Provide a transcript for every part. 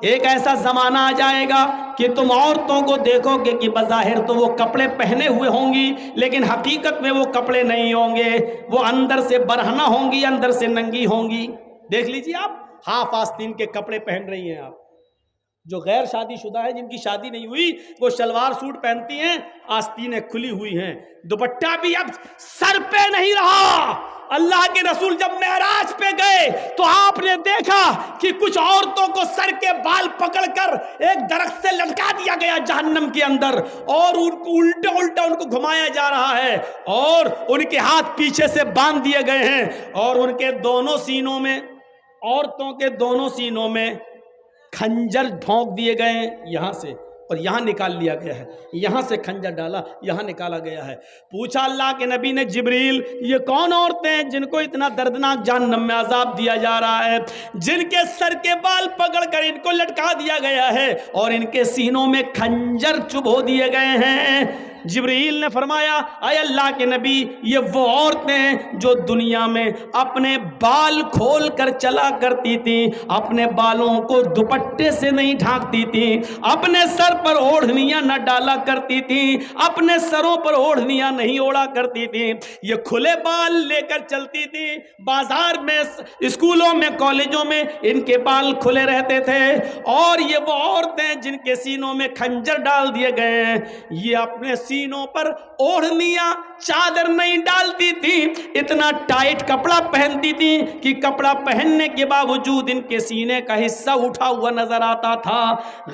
ایک ایسا زمانہ آ جائے گا کہ تم عورتوں کو دیکھو گے کہ بظاہر تو وہ کپڑے پہنے ہوئے ہوں گی، لیکن حقیقت میں وہ کپڑے نہیں ہوں گے، وہ اندر سے برہنہ ہوں گی، اندر سے ننگی ہوں گی۔ دیکھ لیجیے آپ، ہاف آستین کے کپڑے پہن رہی ہیں آپ، جو غیر شادی شدہ ہے، جن کی شادی نہیں ہوئی، وہ شلوار سوٹ پہنتی ہیں، آستینیں کھلی ہوئی ہیں، دوپٹہ بھی اب سر پہ نہیں رہا۔ اللہ کے رسول جب معراج پہ گئے تو آپ نے دیکھا کہ کچھ عورتوں کو سر کے بال پکڑ کر ایک درخت سے لٹکا دیا گیا جہنم کے اندر، اور ان کو الٹا الٹا ان کو گھمایا جا رہا ہے، اور ان کے ہاتھ پیچھے سے باندھ دیے گئے ہیں، اور ان کے دونوں سینوں میں، عورتوں کے دونوں سینوں میں کھنجر ڈھونک دیے گئے ہیں، یہاں سے اور یہاں نکال لیا گیا ہے، یہاں سے کھنجر ڈالا، یہاں نکالا گیا ہے۔ پوچھا اللہ کے نبی نے، جبریل یہ کون عورتیں ہیں جن کو اتنا دردناک جہنم میں عذاب دیا جا رہا ہے، جن کے سر کے بال پکڑ کر ان کو لٹکا دیا گیا ہے اور ان کے سینوں میں کھنجر چبھو دیے گئے ہیں؟ جبریل نے فرمایا، اے اللہ کے نبی، یہ وہ عورتیں ہیں جو دنیا میں اپنے بال کھول کر چلا کرتی تھیں، اپنے بالوں کو دوپٹے سے نہیں ڈھانکتی تھیں، اپنے سر پر اوڑھنیاں نہ ڈالا کرتی تھیں، اپنے سروں پر اوڑھنیاں نہیں اوڑا کرتی تھیں، یہ کھلے بال لے کر چلتی تھیں، بازار میں، اسکولوں میں، کالجوں میں ان کے بال کھلے رہتے تھے، اور یہ وہ عورتیں جن کے سینوں میں کھنجر ڈال دیے گئے ہیں، یہ اپنے سینوں پر اوڑھنیاں، چادر نہیں ڈالتی تھی، اتنا ٹائٹ کپڑا پہنتی تھی کہ کپڑا پہننے کے باوجود ان کے سینے کا حصہ اٹھا ہوا نظر آتا تھا۔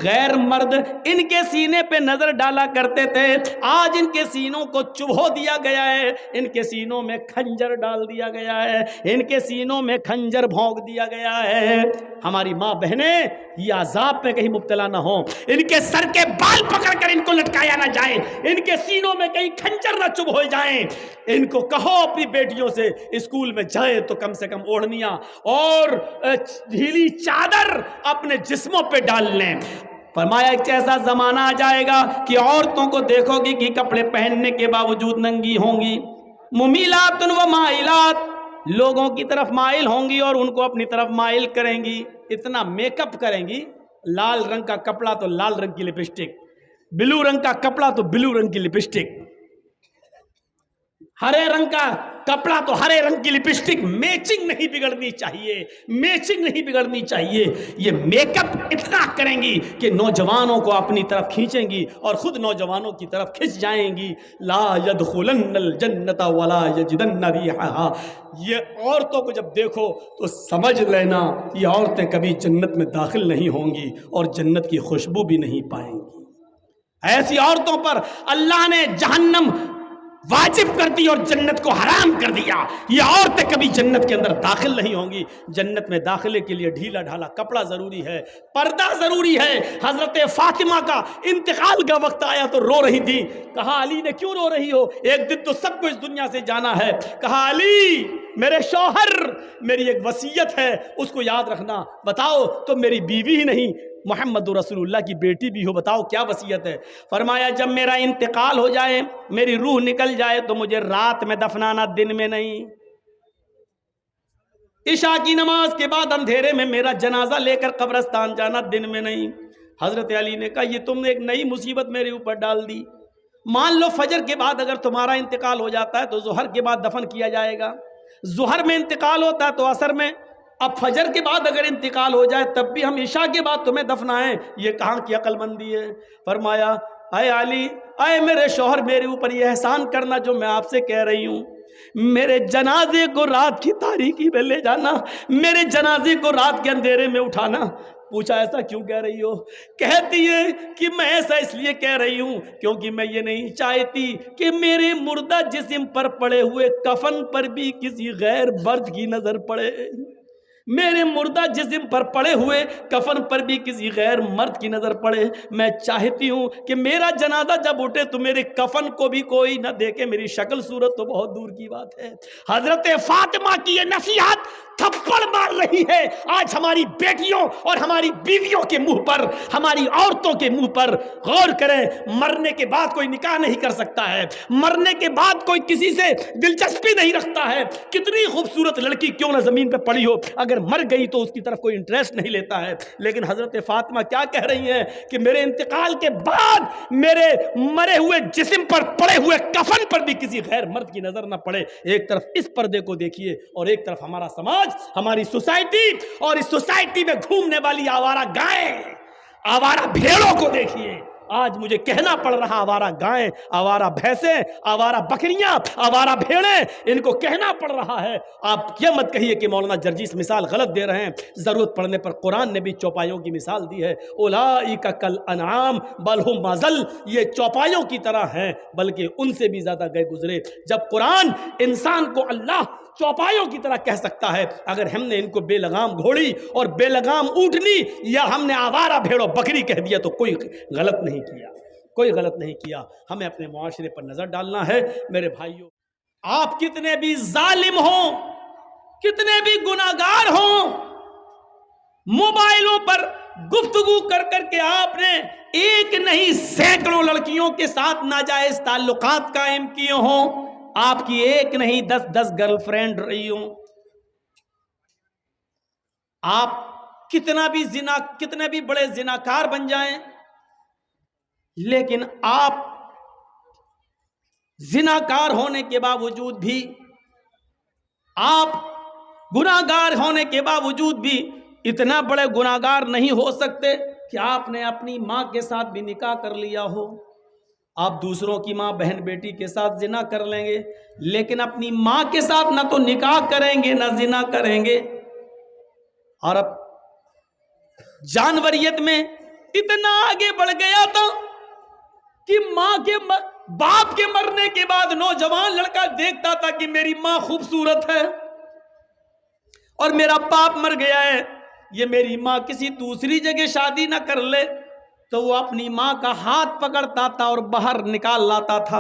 غیر مرد ان کے سینے پہ نظر ڈالا کرتے تھے، آج ان کے سینوں کو چبھو دیا گیا ہے، ان کے سینوں میں کھنجر ڈال دیا گیا ہے، ان کے سینوں میں کھنجر بھونک دیا گیا ہے۔ ہماری ماں بہنیں یہ عذاب میں کہیں مبتلا نہ ہوں، ان کے سر کے بال پکڑ کر ان کو لٹکایا نہ جائے، ان کے سینوں میں کہیں کھنجر نہ چبھ ہو جائیں۔ ان کو کہو اپنی بیٹیوں سے اسکول میں جائیں تو کم سے کم اوڑھنیاں اور ڈھیلی چادر اپنے جسموں پہ ڈال لیں۔ فرمایا ایک ایسا زمانہ آ جائے گا کہ عورتوں کو دیکھو گی کہ کپڑے پہننے کے باوجود ننگی ہوں گی، ممیلات و مائلات، لوگوں کی طرف مائل ہوں گی اور ان کو اپنی طرف مائل کریں گی، اتنا میک اپ کریں گی، لال رنگ کا کپڑا تو لال رنگ کی لپسٹک، بلو رنگ کا کپڑا تو بلو رنگ کی لپسٹک، ہرے رنگ کا کپڑا تو ہرے رنگ کی لپسٹک، میچنگ نہیں بگڑنی چاہیے، میچنگ نہیں بگڑنی چاہیے۔ یہ میک اپ اتنا کریں گی کہ نوجوانوں کو اپنی طرف کھینچیں گی اور خود نوجوانوں کی طرف کھنچ جائیں گی۔ لا يدخلن الجنت ولا یجدن ریحھا، یہ عورتوں کو جب دیکھو تو سمجھ لینا یہ عورتیں کبھی جنت میں داخل نہیں ہوں گی اور جنت کی خوشبو بھی نہیں پائیں گی۔ ایسی عورتوں پر اللہ نے جہنم واجب کر دی اور جنت کو حرام کر دیا، یہ عورتیں کبھی جنت کے اندر داخل نہیں ہوں گی۔ جنت میں داخلے کے لیے ڈھیلا ڈھالا کپڑا ضروری ہے، پردہ ضروری ہے۔ حضرت فاطمہ کا انتقال کا وقت آیا تو رو رہی تھی، کہا علی نے کیوں رو رہی ہو، ایک دن تو سب کو اس دنیا سے جانا ہے۔ کہا علی میرے شوہر، میری ایک وصیت ہے اس کو یاد رکھنا۔ بتاؤ تم میری بیوی ہی نہیں، محمد رسول اللہ کی بیٹی بھی ہو، بتاؤ کیا وصیت ہے؟ فرمایا جب میرا انتقال ہو جائے، میری روح نکل جائے تو مجھے رات میں دفنانا، دن میں نہیں۔ عشاء کی نماز کے بعد اندھیرے میں میرا جنازہ لے کر قبرستان جانا، دن میں نہیں۔ حضرت علی نے کہا یہ تم نے ایک نئی مصیبت میرے اوپر ڈال دی، مان لو فجر کے بعد اگر تمہارا انتقال ہو جاتا ہے تو ظہر کے بعد دفن کیا جائے گا، ظہر میں انتقال ہوتا ہے تو عصر میں، اب فجر کے بعد اگر انتقال ہو جائے تب بھی ہم عشاء کے بعد تمہیں دفنائیں، یہ کہاں کی عقل مندی ہے؟ فرمایا اے علی، اے میرے شوہر، میرے اوپر یہ احسان کرنا جو میں آپ سے کہہ رہی ہوں، میرے جنازے کو رات کی تاریکی میں لے جانا، میرے جنازے کو رات کے اندھیرے میں اٹھانا۔ پوچھا ایسا کیوں کہہ رہی ہو؟ کہتی ہے کہ میں ایسا اس لیے کہہ رہی ہوں کیونکہ میں یہ نہیں چاہتی کہ میرے مردہ جسم پر پڑے ہوئے کفن پر بھی کسی غیر مرد کی نظر پڑے، میرے مردہ جسم پر پڑے ہوئے کفن پر بھی کسی غیر مرد کی نظر پڑے۔ میں چاہتی ہوں کہ میرا جنازہ جب اٹھے تو میرے کفن کو بھی کوئی نہ دیکھے، میری شکل صورت تو بہت دور کی بات ہے۔ حضرت فاطمہ کی یہ نصیحت تھپڑ مار رہی ہے آج ہماری بیٹیوں اور ہماری بیویوں کے منہ پر، ہماری عورتوں کے منہ پر۔ غور کریں، مرنے کے بعد کوئی نکاح نہیں کر سکتا ہے، مرنے کے بعد کوئی کسی سے دلچسپی نہیں رکھتا ہے، کتنی خوبصورت لڑکی کیوں نہ زمین پہ پڑی ہو، اگر اگر مر گئی تو اس کی طرف کوئی انٹرسٹ نہیں لیتا ہے. لیکن حضرت فاطمہ کیا کہہ رہی ہیں کہ میرے انتقال کے بعد میرے مرے ہوئے جسم پر پڑے ہوئے کفن پر بھی کسی غیر مرد کی نظر نہ پڑے. ایک طرف اس پردے کو دیکھیے اور ایک طرف ہمارا سماج، ہماری سوسائٹی، اور اس سوسائٹی میں گھومنے والی آوارہ گائیں، آوارہ بھیڑوں کو دیکھیے. آج مجھے کہنا پڑ رہا آوارہ گائیں، آوارہ بھینسیں، آوارہ بکریاں، آوارہ بھیڑیں، ان کو کہنا پڑ رہا ہے. آپ یہ مت کہیے کہ مولانا جرجیس مثال غلط دے رہے ہیں. ضرورت پڑنے پر قرآن نے بھی چوپایوں کی مثال دی ہے. اولئک کالانعام بل ھم اضل، یہ چوپایوں کی طرح ہیں بلکہ ان سے بھی زیادہ گئے گزرے. جب قرآن انسان کو اللہ چوپایوں کی طرح کہہ سکتا ہے، اگر ہم نے ان کو بے لگام گھوڑی اور بے لگام اونٹنی یا ہم نے آوارہ بھیڑ و بکری کہہ دیا تو کوئی غلط نہیں کیا، کوئی غلط نہیں کیا. ہمیں اپنے معاشرے پر نظر ڈالنا ہے. میرے بھائیوں، آپ کتنے بھی ظالم ہوں، کتنے بھی گناہگار ہوں، موبائلوں پر گفتگو کر کر کے آپ نے ایک نہیں سینکڑوں لڑکیوں کے ساتھ ناجائز تعلقات قائم کیے ہوں، آپ کی ایک نہیں 10 گرل فرینڈ رہی ہوں، آپ کتنے بھی بڑے زناکار بن جائیں، لیکن آپ زناکار ہونے کے باوجود بھی، آپ گناہگار ہونے کے باوجود بھی اتنا بڑے گناہگار نہیں ہو سکتے کہ آپ نے اپنی ماں کے ساتھ بھی نکاح کر لیا ہو. آپ دوسروں کی ماں بہن بیٹی کے ساتھ زنا کر لیں گے، لیکن اپنی ماں کے ساتھ نہ تو نکاح کریں گے نہ زنا کریں گے. اور اب جانوریت میں اتنا آگے بڑھ گیا تھا کہ باپ کے مرنے کے بعد نوجوان لڑکا دیکھتا تھا کہ میری ماں خوبصورت ہے اور میرا باپ مر گیا ہے، یہ میری ماں کسی دوسری جگہ شادی نہ کر لے، تو وہ اپنی ماں کا ہاتھ پکڑتا تھا اور باہر نکال لاتا تھا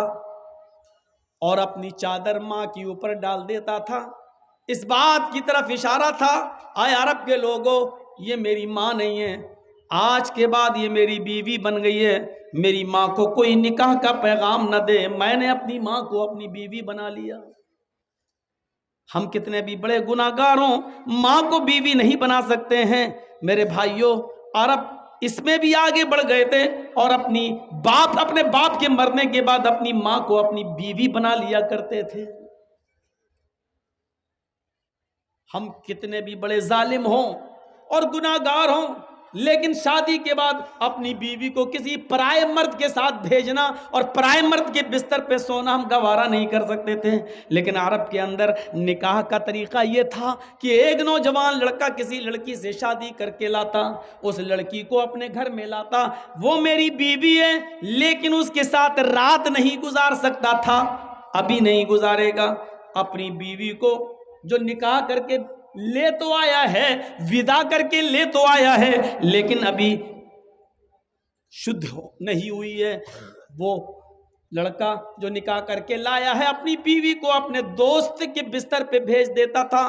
اور اپنی چادر ماں کے اوپر ڈال دیتا تھا. اس بات کی طرف اشارہ تھا، آئے عرب کے لوگوں، یہ میری ماں نہیں ہے، آج کے بعد یہ میری بیوی بن گئی ہے، میری ماں کو کوئی نکاح کا پیغام نہ دے، میں نے اپنی ماں کو اپنی بیوی بنا لیا. ہم کتنے بھی بڑے گناہگار ہوں، ماں کو بیوی نہیں بنا سکتے ہیں. میرے بھائیوں، عرب اس میں بھی آگے بڑھ گئے تھے اور اپنے باپ کے مرنے کے بعد اپنی ماں کو اپنی بیوی بنا لیا کرتے تھے. ہم کتنے بھی بڑے ظالم ہوں اور گناہگار ہوں، لیکن شادی کے بعد اپنی بیوی کو کسی پرائے مرد کے ساتھ بھیجنا اور پرائے مرد کے بستر پہ سونا ہم گوارا نہیں کر سکتے تھے. لیکن عرب کے اندر نکاح کا طریقہ یہ تھا کہ ایک نوجوان لڑکا کسی لڑکی سے شادی کر کے لاتا، اس لڑکی کو اپنے گھر میں لاتا، وہ میری بیوی ہے لیکن اس کے ساتھ رات نہیں گزار سکتا تھا، ابھی نہیں گزارے گا. اپنی بیوی کو جو نکاح کر کے لے تو آیا ہے، ودا کر کے لے تو آیا ہے، لیکن ابھی شدھ نہیں ہوئی ہے. وہ لڑکا جو نکاح کر کے لایا ہے اپنی بیوی کو اپنے دوست کے بستر پہ بھیج دیتا تھا،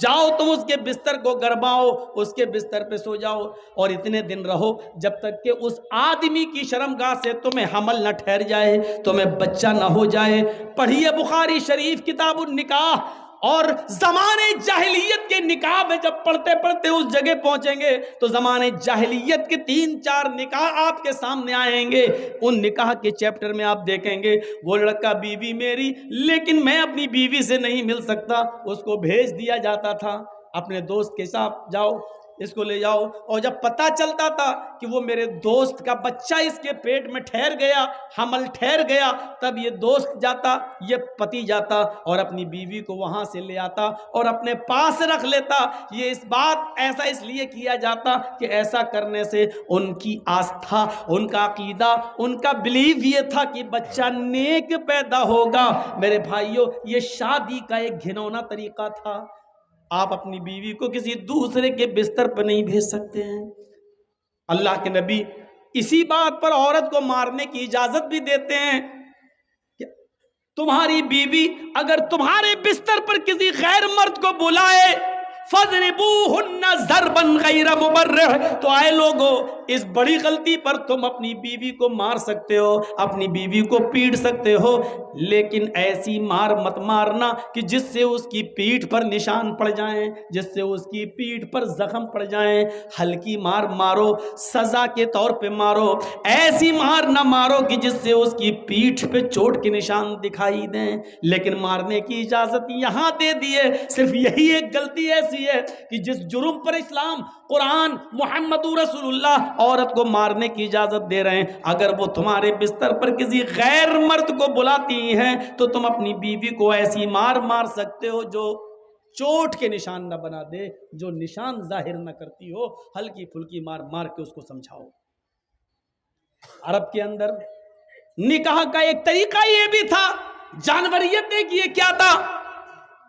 جاؤ تم اس کے بستر کو گرماؤ، اس کے بستر پہ سو جاؤ اور اتنے دن رہو جب تک کہ اس آدمی کی شرمگاہ سے تمہیں حمل نہ ٹھہر جائے، تمہیں بچہ نہ ہو جائے. پڑھیے بخاری شریف کتاب النکاح، اور زمانے جاہلیت کے نکاح میں جب پڑھتے پڑھتے اس جگہ پہنچیں گے تو زمانے جاہلیت کے 3-4 نکاح آپ کے سامنے آئیں گے. ان نکاح کے چیپٹر میں آپ دیکھیں گے وہ لڑکا بیوی میری لیکن میں اپنی بیوی سے نہیں مل سکتا، اس کو بھیج دیا جاتا تھا اپنے دوست کے ساتھ، جاؤ اس کو لے جاؤ. اور جب پتہ چلتا تھا کہ وہ میرے دوست کا بچہ اس کے پیٹ میں ٹھہر گیا، حمل ٹھہر گیا، تب یہ دوست جاتا، یہ پتی جاتا اور اپنی بیوی کو وہاں سے لے آتا اور اپنے پاس رکھ لیتا. یہ اس بات ایسا اس لیے کیا جاتا کہ ایسا کرنے سے ان کی آستھا، ان کا عقیدہ، ان کا بلیف یہ تھا کہ بچہ نیک پیدا ہوگا. میرے بھائیوں، یہ شادی کا ایک گھنونا طریقہ تھا. آپ اپنی بیوی کو کسی دوسرے کے بستر پر نہیں بھیج سکتے ہیں. اللہ کے نبی اسی بات پر عورت کو مارنے کی اجازت بھی دیتے ہیں کہ تمہاری بیوی اگر تمہارے بستر پر کسی غیر مرد کو بلائے فَضْرِبُوهُنَّ ضَرْبًا غَيْرَ مُبَرِّحٍ، تو آئے لوگو اس بڑی غلطی پر تم اپنی بیوی کو مار سکتے ہو، اپنی بیوی کو پیٹ سکتے ہو، لیکن ایسی مار مت مارنا کہ جس سے اس کی پیٹھ پر نشان پڑ جائیں، جس سے اس کی پیٹھ پر زخم پڑ جائیں۔ ہلکی مار مارو، سزا کے طور پہ مارو، ایسی مار نہ مارو کہ جس سے اس کی پیٹھ پہ چوٹ کے نشان دکھائی دیں۔ لیکن مارنے کی اجازت یہاں دے دیے، صرف یہی ایک غلطی ایسی ہے کہ جس جرم پر اسلام، قرآن، محمد رسول اللہ عورت کو مارنے کی اجازت دے رہے ہیں، اگر وہ تمہارے بستر پر کسی غیر مرد کو بلاتی ہیں تو تم اپنی بیوی کو ایسی مار مار سکتے ہو جو چوٹ کے نشان نہ بنا دے، جو نشان ظاہر نہ کرتی ہو، ہلکی پھلکی مار مار کے اس کو سمجھاؤ۔ عرب کے اندر نکاح کا ایک طریقہ یہ بھی تھا، جانوریت ایک یہ کیا تھا،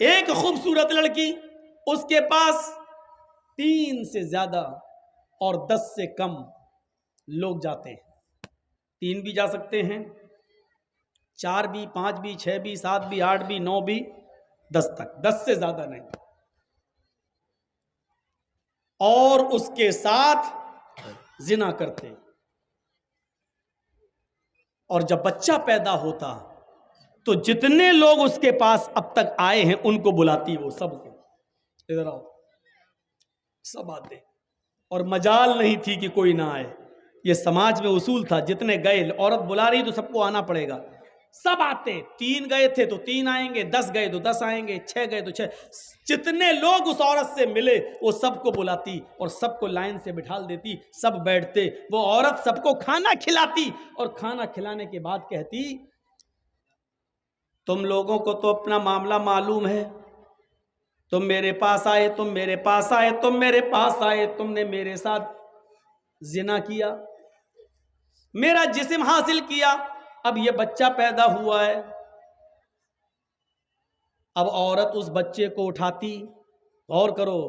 ایک خوبصورت لڑکی، اس کے پاس 3 سے زیادہ اور 10 سے کم لوگ جاتے ہیں، 3 بھی جا سکتے ہیں، 4 بھی، 5 بھی، 6 بھی، 7 بھی، 8 بھی، 9 بھی، 10 تک، 10 سے زیادہ نہیں، اور اس کے ساتھ زنا کرتے، اور جب بچہ پیدا ہوتا تو جتنے لوگ اس کے پاس اب تک آئے ہیں ان کو بلاتی، وہ سب کو ادھر آؤ، سب آتے، اور مجال نہیں تھی کہ کوئی نہ آئے، یہ سماج میں اصول تھا، جتنے گئے، عورت بلا رہی تو سب کو آنا پڑے گا، سب آتے، 3 گئے تھے تو 3 آئیں گے، 10 گئے تو 10 آئیں گے، 6 گئے تو 6، جتنے لوگ اس عورت سے ملے وہ سب کو بلاتی اور سب کو لائن سے بٹھال دیتی، سب بیٹھتے، وہ عورت سب کو کھانا کھلاتی، اور کھانا کھلانے کے بعد کہتی تم لوگوں کو تو اپنا معاملہ معلوم ہے، تم میرے پاس آئے، تم میرے پاس آئے، تم میرے پاس آئے، تم نے میرے ساتھ زنا کیا، میرا جسم حاصل کیا، اب یہ بچہ پیدا ہوا ہے، اب عورت اس بچے کو اٹھاتی، غور کرو،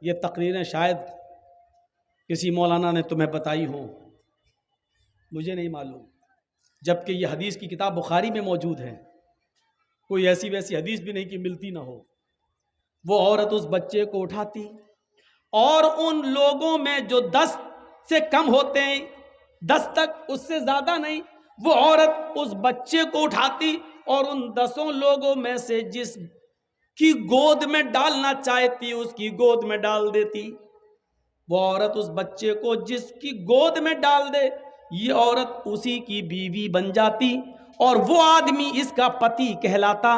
یہ تقریریں شاید کسی مولانا نے تمہیں بتائی ہوں، مجھے نہیں معلوم، جبکہ یہ حدیث کی کتاب بخاری میں موجود ہے، کوئی ایسی ویسی حدیث بھی نہیں کہ ملتی نہ ہو۔ وہ عورت اس بچے کو اٹھاتی، اور ان لوگوں میں جو 10 سے کم ہوتے ہیں، 10 تک، اس سے زیادہ نہیں، وہ عورت اس بچے کو اٹھاتی اور ان 10 لوگوں میں سے جس کی گود میں ڈالنا چاہتی اس کی گود میں ڈال دیتی۔ وہ عورت اس بچے کو جس کی گود میں ڈال دے، یہ عورت اسی کی بیوی بن جاتی، اور وہ آدمی اس کا پتی کہلاتا،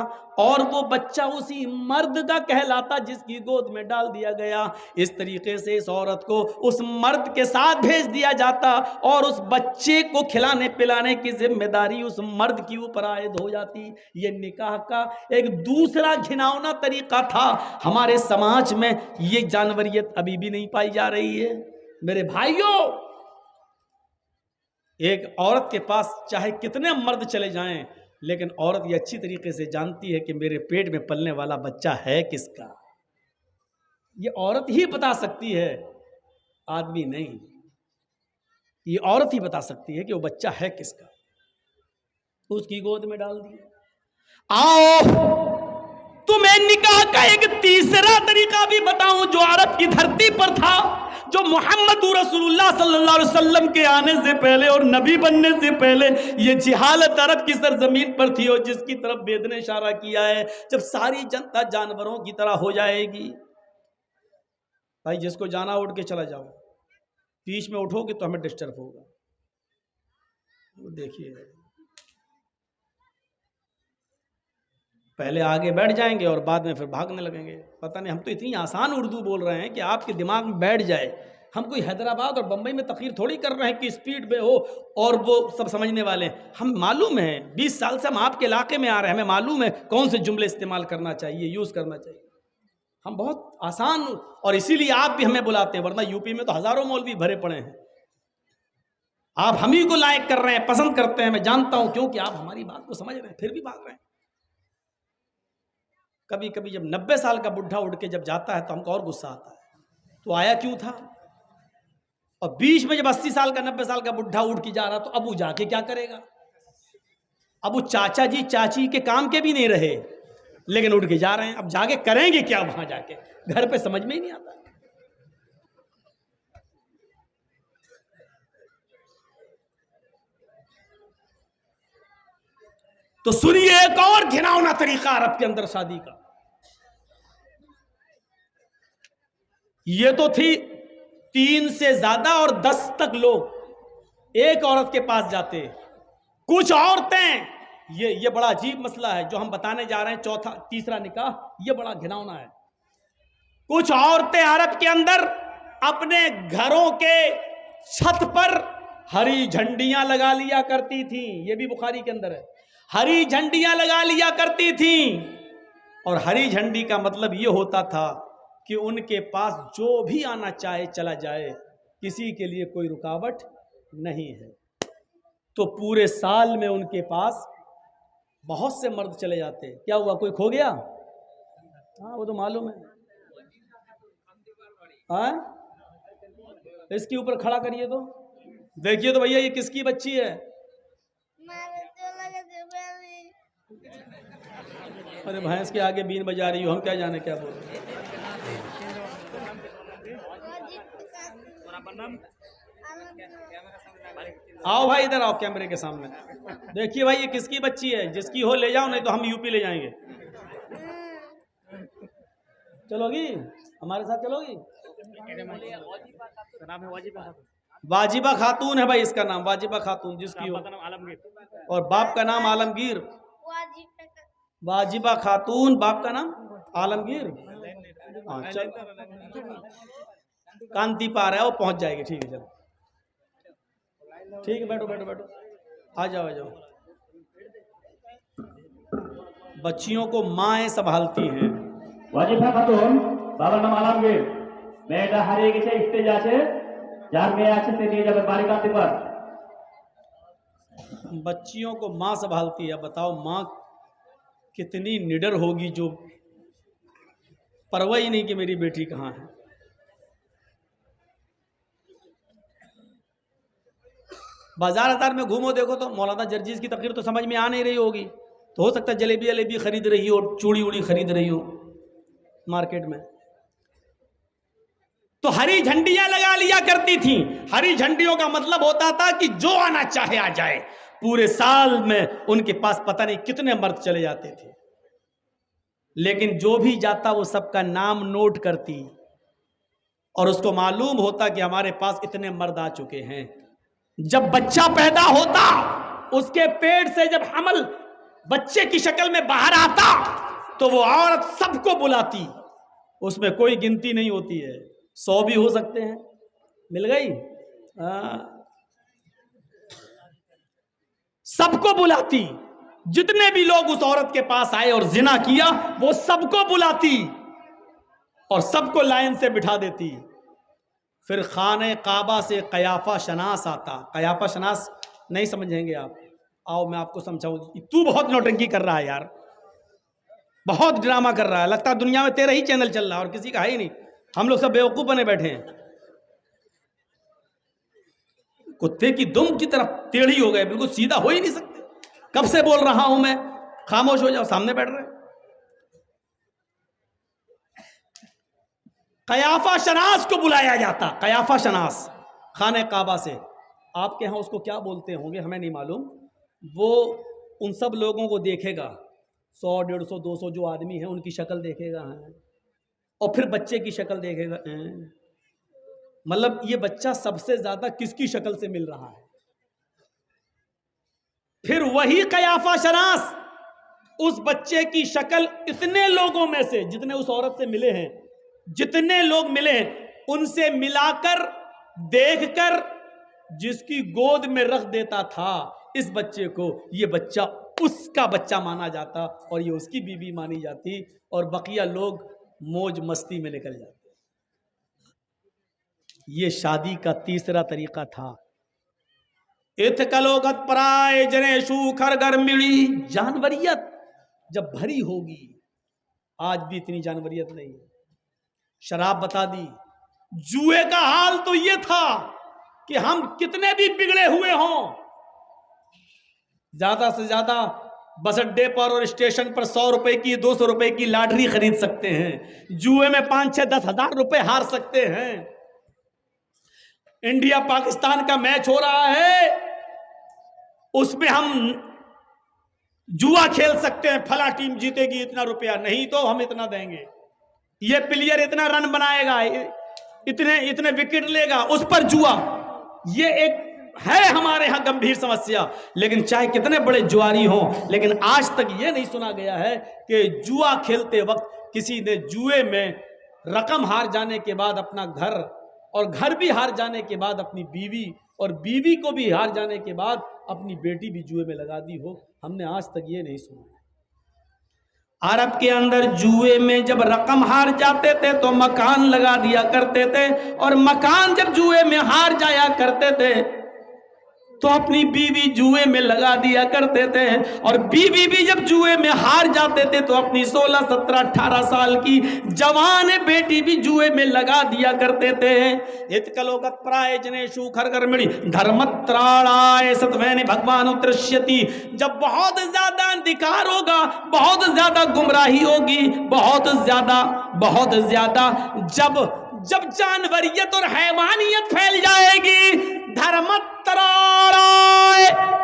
اور وہ بچہ اسی مرد کا کہلاتا جس کی گود میں ڈال دیا گیا۔ اس طریقے سے اس عورت کو اس مرد کے ساتھ بھیج دیا جاتا، اور اس بچے کو کھلانے پلانے کی ذمہ داری اس مرد کی اوپر عائد ہو جاتی۔ یہ نکاح کا ایک دوسرا گھناؤنا طریقہ تھا۔ ہمارے سماج میں یہ جانوریت ابھی بھی نہیں پائی جا رہی ہے۔ میرے بھائیوں، ایک عورت کے پاس چاہے کتنے مرد چلے جائیں، لیکن عورت یہ اچھی طریقے سے جانتی ہے کہ میرے پیٹ میں پلنے والا بچہ ہے کس کا، یہ عورت ہی بتا سکتی ہے، آدمی نہیں، یہ عورت ہی بتا سکتی ہے کہ وہ بچہ ہے کس کا، اس کی گود میں ڈال دیا۔ آؤ تمہیں نکاح کا ایک تیسرا طریقہ بھی بتاؤں جو عرب کی دھرتی پر تھا، جو محمد رسول اللہ صلی اللہ علیہ وسلم کے آنے سے پہلے اور نبی بننے سے پہلے یہ جہالت عرب کی سرزمین پر تھی، اور جس کی طرف بید نے اشارہ کیا ہے، جب ساری جنتا جانوروں کی طرح ہو جائے گی، بھائی جس کو جانا اٹھ کے چلا جاؤ، بیچ میں اٹھو گے تو ہمیں ڈسٹرب ہوگا، وہ دیکھیے پہلے آگے بیٹھ جائیں گے اور بعد میں پھر بھاگنے لگیں گے۔ پتہ نہیں، ہم تو اتنی آسان اردو بول رہے ہیں کہ آپ کے دماغ میں بیٹھ جائے، ہم کوئی حیدرآباد اور بمبئی میں تقریر تھوڑی کر رہے ہیں کہ اسپیڈ میں ہو اور وہ سب سمجھنے والے ہیں، ہم معلوم ہے 20 سال سے ہم آپ کے علاقے میں آ رہے ہیں، ہمیں معلوم ہے کون سے جملے استعمال کرنا چاہیے، یوز کرنا چاہیے، ہم بہت آسان، اور اسی لیے آپ بھی ہمیں بلاتے ہیں، ورنہ یوپی میں تو ہزاروں مولوی بھرے پڑے ہیں، آپ ہم ہی کو لائک کر رہے ہیں، پسند کرتے ہیں، میں جانتا ہوں، کیونکہ آپ ہماری بات کو سمجھ رہے ہیں، پھر بھی بھاگ رہے ہیں۔ کبھی کبھی جب 90 سال کا بڈھا اٹھ کے جب جاتا ہے تو ہم کو اور غصہ آتا ہے، تو آیا کیوں تھا؟ اور بیچ میں جب 80 سال کا 90 سال کا بڈھا اٹھ کے جا رہا تو ابو جا کے کیا کرے گا؟ ابو چاچا جی چاچی کے کام کے بھی نہیں رہے، لیکن اٹھ کے جا رہے ہیں. اب جا کے کریں گے کیا وہاں جا کے؟ گھر پہ سمجھ میں ہی نہیں آتا. تو سنیے ایک اور گھناؤنا طریقہ عرب کے اندر شادی کا. یہ تو تھی 3 سے زیادہ اور 10 تک لوگ ایک عورت کے پاس جاتے. کچھ عورتیں، یہ بڑا عجیب مسئلہ ہے جو ہم بتانے جا رہے ہیں. تیسرا نکاح یہ بڑا گھناؤنا ہے. کچھ عورتیں عرب کے اندر اپنے گھروں کے چھت پر ہری جھنڈیاں لگا لیا کرتی تھیں. یہ بھی بخاری کے اندر ہے. ہری جھنڈیاں لگا لیا کرتی تھیں. اور ہری جھنڈی کا مطلب یہ ہوتا تھا کہ ان کے پاس جو بھی آنا چاہے چلا جائے، کسی کے لیے کوئی رکاوٹ نہیں ہے. تو پورے سال میں ان کے پاس بہت سے مرد چلے جاتے. کیا ہوا؟ کوئی کھو گیا؟ ہاں وہ تو معلوم ہے. ہاں اس کے اوپر کھڑا کریے تو دیکھیے تو بھیا یہ کس کی بچی ہے؟ ارے بھینس کے آگے بین بجا رہی ہو، ہم کیا جانے کیا بول رہے ہیں. آؤ بھائی ادھر آؤ کیمرے کے سامنے. دیکھیے بھائی یہ کس کی بچی ہے؟ جس کی ہو لے جاؤ، نہیں تو ہم یوپی لے جائیں گے. چلو گی ہمارے ساتھ؟ چلو گی؟ واجبہ خاتون ہے بھائی اس کا نام، واجبہ خاتون جس کی ہو. اور باپ کا نام عالمگیر. واجبہ خاتون، باپ کا نام عالمگیر. ہاں چل کانتی پار ہے وہ پہنچ جائے گی. ٹھیک ہے چلو ٹھیک ہے، بیٹھو بیٹھو بیٹھو. آ جاؤ آ جاؤ. بچیوں کو مائیں سنبھالتی ہیں. واجبہ خاتون বাবার নাম আলমগীর মেয়েটা হারিয়ে গেছে স্টেজ আছে যার মেয়ে আছে সে নিয়ে যাবে বাড়ি কাঁদতে পার بچیوں کو ماں سنبھالتی ہے. بتاؤ ماں کتنی نڈر ہوگی جو پرواہ ہی نہیں کہ میری بیٹی کہاں ہے. بازار ازار میں گھومو دیکھو تو مولانا جرجیز کی تقریر تو سمجھ میں آ نہیں رہی ہوگی. تو ہو سکتا ہے جلیبی جلیبی خرید رہی ہو، چوڑی اوڑی خرید رہی ہو مارکیٹ میں. تو ہری جھنڈیاں لگا لیا کرتی تھیں. ہری جھنڈیوں کا مطلب ہوتا تھا کہ جو آنا چاہے آ جائے. پورے سال میں ان کے پاس پتہ نہیں کتنے مرد چلے جاتے تھے، لیکن جو بھی جاتا وہ سب کا نام نوٹ کرتی اور اس کو معلوم ہوتا کہ ہمارے پاس اتنے مرد آ چکے ہیں. جب بچہ پیدا ہوتا، اس کے پیٹ سے جب حمل بچے کی شکل میں باہر آتا تو وہ عورت سب کو بلاتی. اس میں کوئی گنتی نہیں ہوتی ہے، 100 بھی ہو سکتے ہیں. مل گئی؟ سب کو بلاتی. جتنے بھی لوگ اس عورت کے پاس آئے اور زنا کیا وہ سب کو بلاتی اور سب کو لائن سے بٹھا دیتی. پھر خانہ کعبہ سے قیافہ شناس آتا. قیافہ شناس نہیں سمجھیں گے آپ؟ آؤ میں آپ کو سمجھاؤں. تو بہت نوٹنکی کر رہا ہے یار، بہت ڈرامہ کر رہا ہے. لگتا ہے دنیا میں تیرا ہی چینل چل رہا ہے اور کسی کا ہے ہی نہیں. ہم لوگ سب بیوقوف بنے بیٹھے ہیں. کتے کی دم کی طرف ٹیڑھی ہو گئے، بالکل سیدھا ہو ہی نہیں سکتے. کب سے بول رہا ہوں میں، خاموش ہو جاؤ، سامنے بیٹھ رہے. قیافہ شناس کو بلایا جاتا. قیافہ شناس خانہ کعبہ سے. آپ کے ہاں اس کو کیا بولتے ہوں گے ہمیں نہیں معلوم. وہ ان سب لوگوں کو دیکھے گا، 100 150 200 جو آدمی ہیں ان کی شکل دیکھے گا اور پھر بچے کی شکل دیکھے گا. مطلب یہ بچہ سب سے زیادہ کس کی شکل سے مل رہا ہے. پھر وہی قیافہ شناس اس بچے کی شکل اتنے لوگوں میں سے جتنے اس عورت سے ملے ہیں، جتنے لوگ ملے ہیں ان سے ملا کر دیکھ کر جس کی گود میں رکھ دیتا تھا اس بچے کو، یہ بچہ اس کا بچہ مانا جاتا اور یہ اس کی بیوی مانی جاتی اور بقیہ لوگ موج مستی میں نکل جاتے. یہ شادی کا تیسرا طریقہ تھا. اتکلوگت پرائے جنے شوکھر گر ملی. جانوریت جب بھری ہوگی، آج بھی اتنی جانوریت نہیں ہے. شراب بتا دی. جوئے کا حال تو یہ تھا کہ ہم کتنے بھی بگڑے ہوئے ہوں، زیادہ سے زیادہ बस अड्डे पर और स्टेशन पर 100 रुपए की 200 रुपए की लॉटरी खरीद सकते हैं, जुए में 5-6-10 हजार रुपए हार सकते हैं। इंडिया पाकिस्तान का मैच हो रहा है, उसमें हम जुआ खेल सकते हैं, फला टीम जीतेगी इतना रुपया, नहीं तो हम इतना देंगे, ये प्लेयर इतना रन बनाएगा, इतने विकेट लेगा, उस पर जुआ। ये एक है हमारे यहां गंभीर समस्या। लेकिन चाहे कितने बड़े जुआरी हों, लेकिन आज तक ये नहीं सुना गया है कि जुआ खेलते वक्त किसी ने जुए में रकम हार जाने के बाद अपना घर, और घर भी हार जाने के बाद अपनी बीवी, और बीवी को भी हार जाने के बाद अपनी बेटी भी जुए में लगा दी हो। हमने आज तक ये नहीं सुना। अरब के अंदर जुए में जब रकम हार जाते थे तो मकान लगा दिया करते थे, और मकान जब जुए में हार जाया करते थे तो अपनी बीवी जुए में लगा दिया करते थे, और बीवी भी जब जुए में हार जाते थे तो अपनी 16, 17, 18 साल की जवान बेटी भी जुए में लगा दिया करते थे। हितकलोगत प्रायजनेषु खरगर्मिणी धर्मत्राणाय सत्वैनि भगवान उत्तरष्यति। जब बहुत ज्यादा अंधकार होगा, बहुत ज्यादा गुमराही होगी, बहुत ज्यादा जब जानवरियत और हैवानियत फैल जाएगी, धर्मत्राणाय,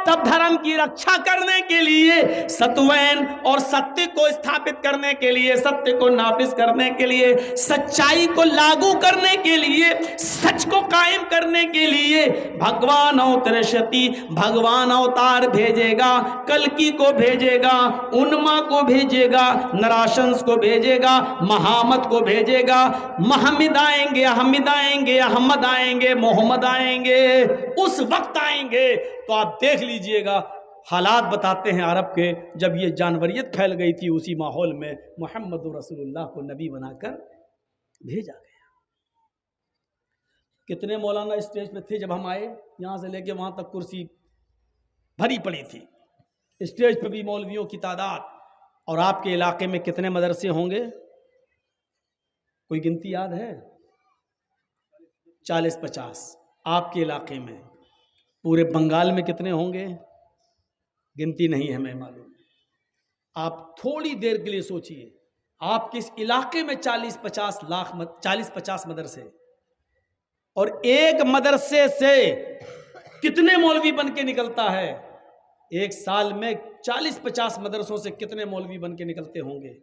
तब धर्म की रक्षा करने के लिए, सत्वैन और सत्य को स्थापित करने के लिए, सत्य को नाफिज करने के लिए, सच्चाई को लागू करने के लिए, सच को कायम करने के लिए भगवान अवतरष्यति, भगवान अवतार भेजेगा, कल्कि को भेजेगा, उन्मा को भेजेगा, नराशंस को भेजेगा, महामत को भेजेगा। महमिद आएंगे, अहमद आएंगे, अहमद आएंगे, मोहम्मद आएंगे, उस वक्त आएंगे। तो आप देख लीजिएगा, हालात बताते हैं अरब के, जब ये जानवरियत फैल गई थी, उसी माहौल में मोहम्मद रसूलुल्लाह को नबी बनाकर भेजा गया। कितने मौलाना स्टेज पे थे जब हम आए, यहां से लेके वहां तक कुर्सी भरी पड़ी थी, स्टेज पे भी मौलवियों की तादाद। और आपके इलाके में कितने मदरसे होंगे, कोई गिनती याद है? 40-50। आपके इलाके में, पूरे बंगाल में कितने होंगे, गिनती नहीं है, मैं मालूम। आप थोड़ी देर के लिए सोचिए, आप किस इलाके में 40-50 मदरसे, और एक मदरसे से कितने मौलवी बन के निकलता है? एक साल में 40-50 मदरसों से कितने मौलवी बन के निकलते होंगे?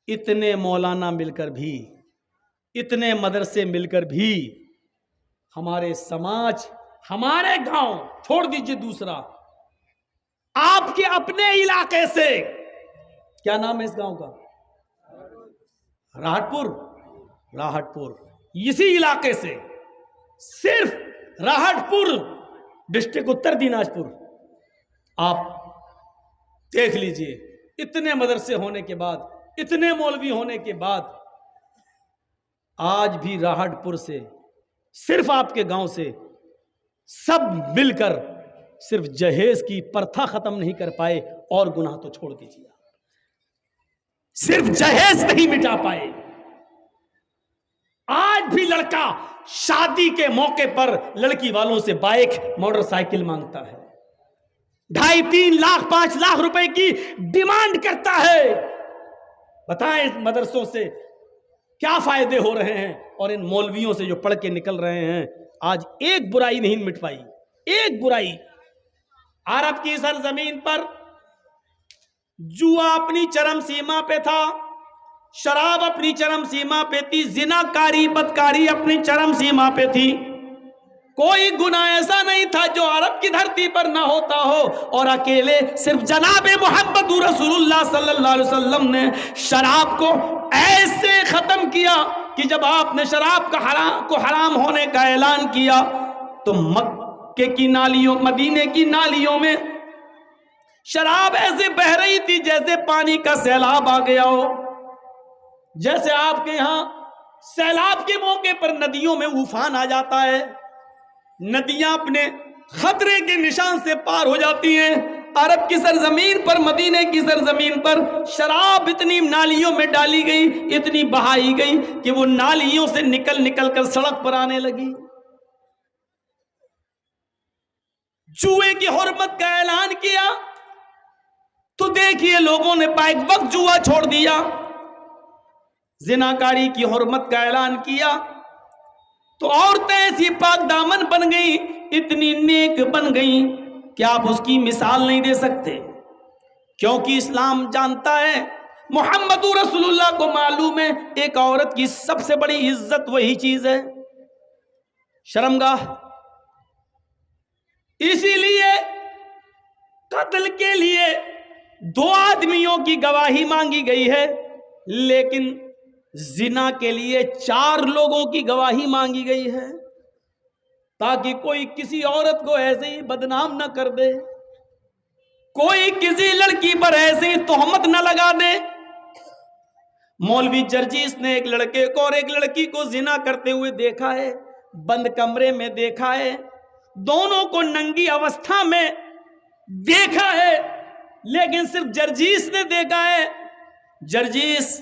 इतने मौलाना मिलकर भी, इतने मदरसे मिलकर भी हमारे समाज, हमारे गांव, छोड़ दीजिए दूसरा, आपके अपने इलाके से, क्या नाम है इस गांव का? राहटपुर। इसी इलाके से, सिर्फ राहटपुर डिस्ट्रिक्ट उत्तर दिनाजपुर, आप देख लीजिए, इतने मदरसे होने के बाद, इतने मौलवी होने के बाद, आज भी राहटपुर से, सिर्फ आपके गांव से सब मिलकर सिर्फ जहेज की प्रथा खत्म नहीं कर पाए, और गुनाह तो छोड़ दीजिए, सिर्फ जहेज नहीं मिटा पाए। आज भी लड़का शादी के मौके पर लड़की वालों से बाइक, मोटरसाइकिल मांगता है, 2.5-3 लाख 5 लाख रुपए की डिमांड करता है। बताएं इस मदरसों से क्या फायदे हो रहे हैं, और इन मौलवियों से जो पढ़ के निकल रहे हैं, आज एक बुराई नहीं मिट पाई, एक बुराई। अरब की सरजमीन पर जुआ अपनी चरम सीमा पे था, शराब अपनी चरम सीमा पे थी, जिनाकारी बदकारी अपनी चरम सीमा पे थी। कोई गुनाह ऐसा नहीं था जो अरब की धरती पर ना होता हो, और अकेले सिर्फ जनाबे मोहम्मद रसूलुल्लाह सल्लल्लाहु अलैहि वसल्लम ने शराब को ऐसे खत्म किया कि जब आपने शराब को हराम होने का ऐलान किया तो मक्के की नालियों, मदीने की नालियों में शराब ऐसे बह रही थी जैसे पानी का सैलाब आ गया हो। जैसे आपके यहां सैलाब के मौके पर नदियों में उफान आ जाता है, नदियां अपने खतरे के निशान से पार हो जाती हैं। अरब की सरजमीन पर, मदीने की सरजमीन पर शराब इतनी नालियों में डाली गई, इतनी बहाई गई कि वो नालियों से निकल कर सड़क पर आने लगी। जुए की हुर्मत का ऐलान किया, देखिए लोगों ने बाइक वक्त जुआ छोड़ दिया, जिनाकारी की हुर्मत का ऐलान किया, तो औरतें ऐसी पाक दामन बन गई, इतनी नेक बन गई कि आप उसकी मिसाल नहीं दे सकते। क्योंकि इस्लाम जानता है, मोहम्मद रसूलुल्लाह को मालूम है, एक औरत की सबसे बड़ी इज्जत वही चीज है, शर्मगाह। इसीलिए कत्ल के लिए 2 आदमियों की गवाही मांगी गई है, लेकिन जिना के लिए 4 लोगों की गवाही मांगी गई है, ताकि कोई किसी औरत को ऐसे ही बदनाम न कर दे, कोई किसी लड़की पर ऐसे ही तोहमत न लगा दे। मौलवी जर्जीस ने एक लड़के को और एक लड़की को जिना करते हुए देखा है, बंद कमरे में देखा है, दोनों को नंगी अवस्था में देखा है, लेकिन सिर्फ जर्जीस ने देखा है। जर्जीस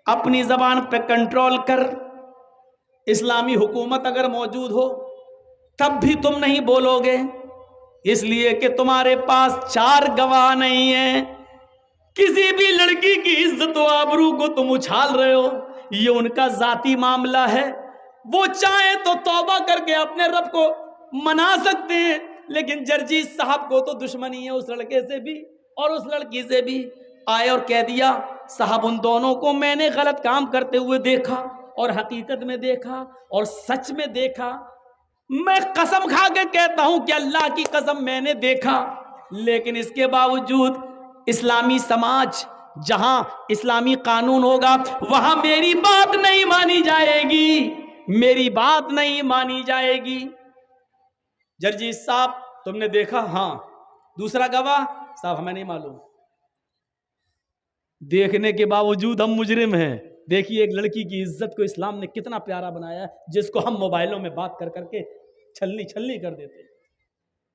अपनी जबान पे कंट्रोल कर, इस्लामी हुकूमत अगर मौजूद हो तब भी तुम नहीं बोलोगे, इसलिए कि तुम्हारे पास 4 गवाह नहीं है। किसी भी लड़की की इज्जत व आबरू को तुम उछाल रहे हो, ये उनका जाती मामला है। वो चाहे तो तौबा करके अपने रब को मना सकते हैं, लेकिन जर्जीस साहब को तो दुश्मनी है उस लड़के से भी और उस लड़की से भी। आए और कह दिया, साहब उन दोनों को मैंने गलत काम करते हुए देखा और हकीकत में देखा और सच में देखा। मैं कसम खा के कहता हूं कि अल्लाह की कसम मैंने देखा, लेकिन इसके बावजूद इस्लामी समाज, जहां इस्लामी कानून होगा वहां मेरी बात नहीं मानी जाएगी, मेरी बात नहीं मानी जाएगी। जर्जीस साहब तुमने देखा? हाँ। दूसरा गवाह? साहब हमें नहीं मालूम। देखने के बावजूद हम मुजरिम हैं। देखिए एक लड़की की इज्जत को इस्लाम ने कितना प्यारा बनाया है, जिसको हम मोबाइलों में बात कर करके छलनी छलनी कर देते।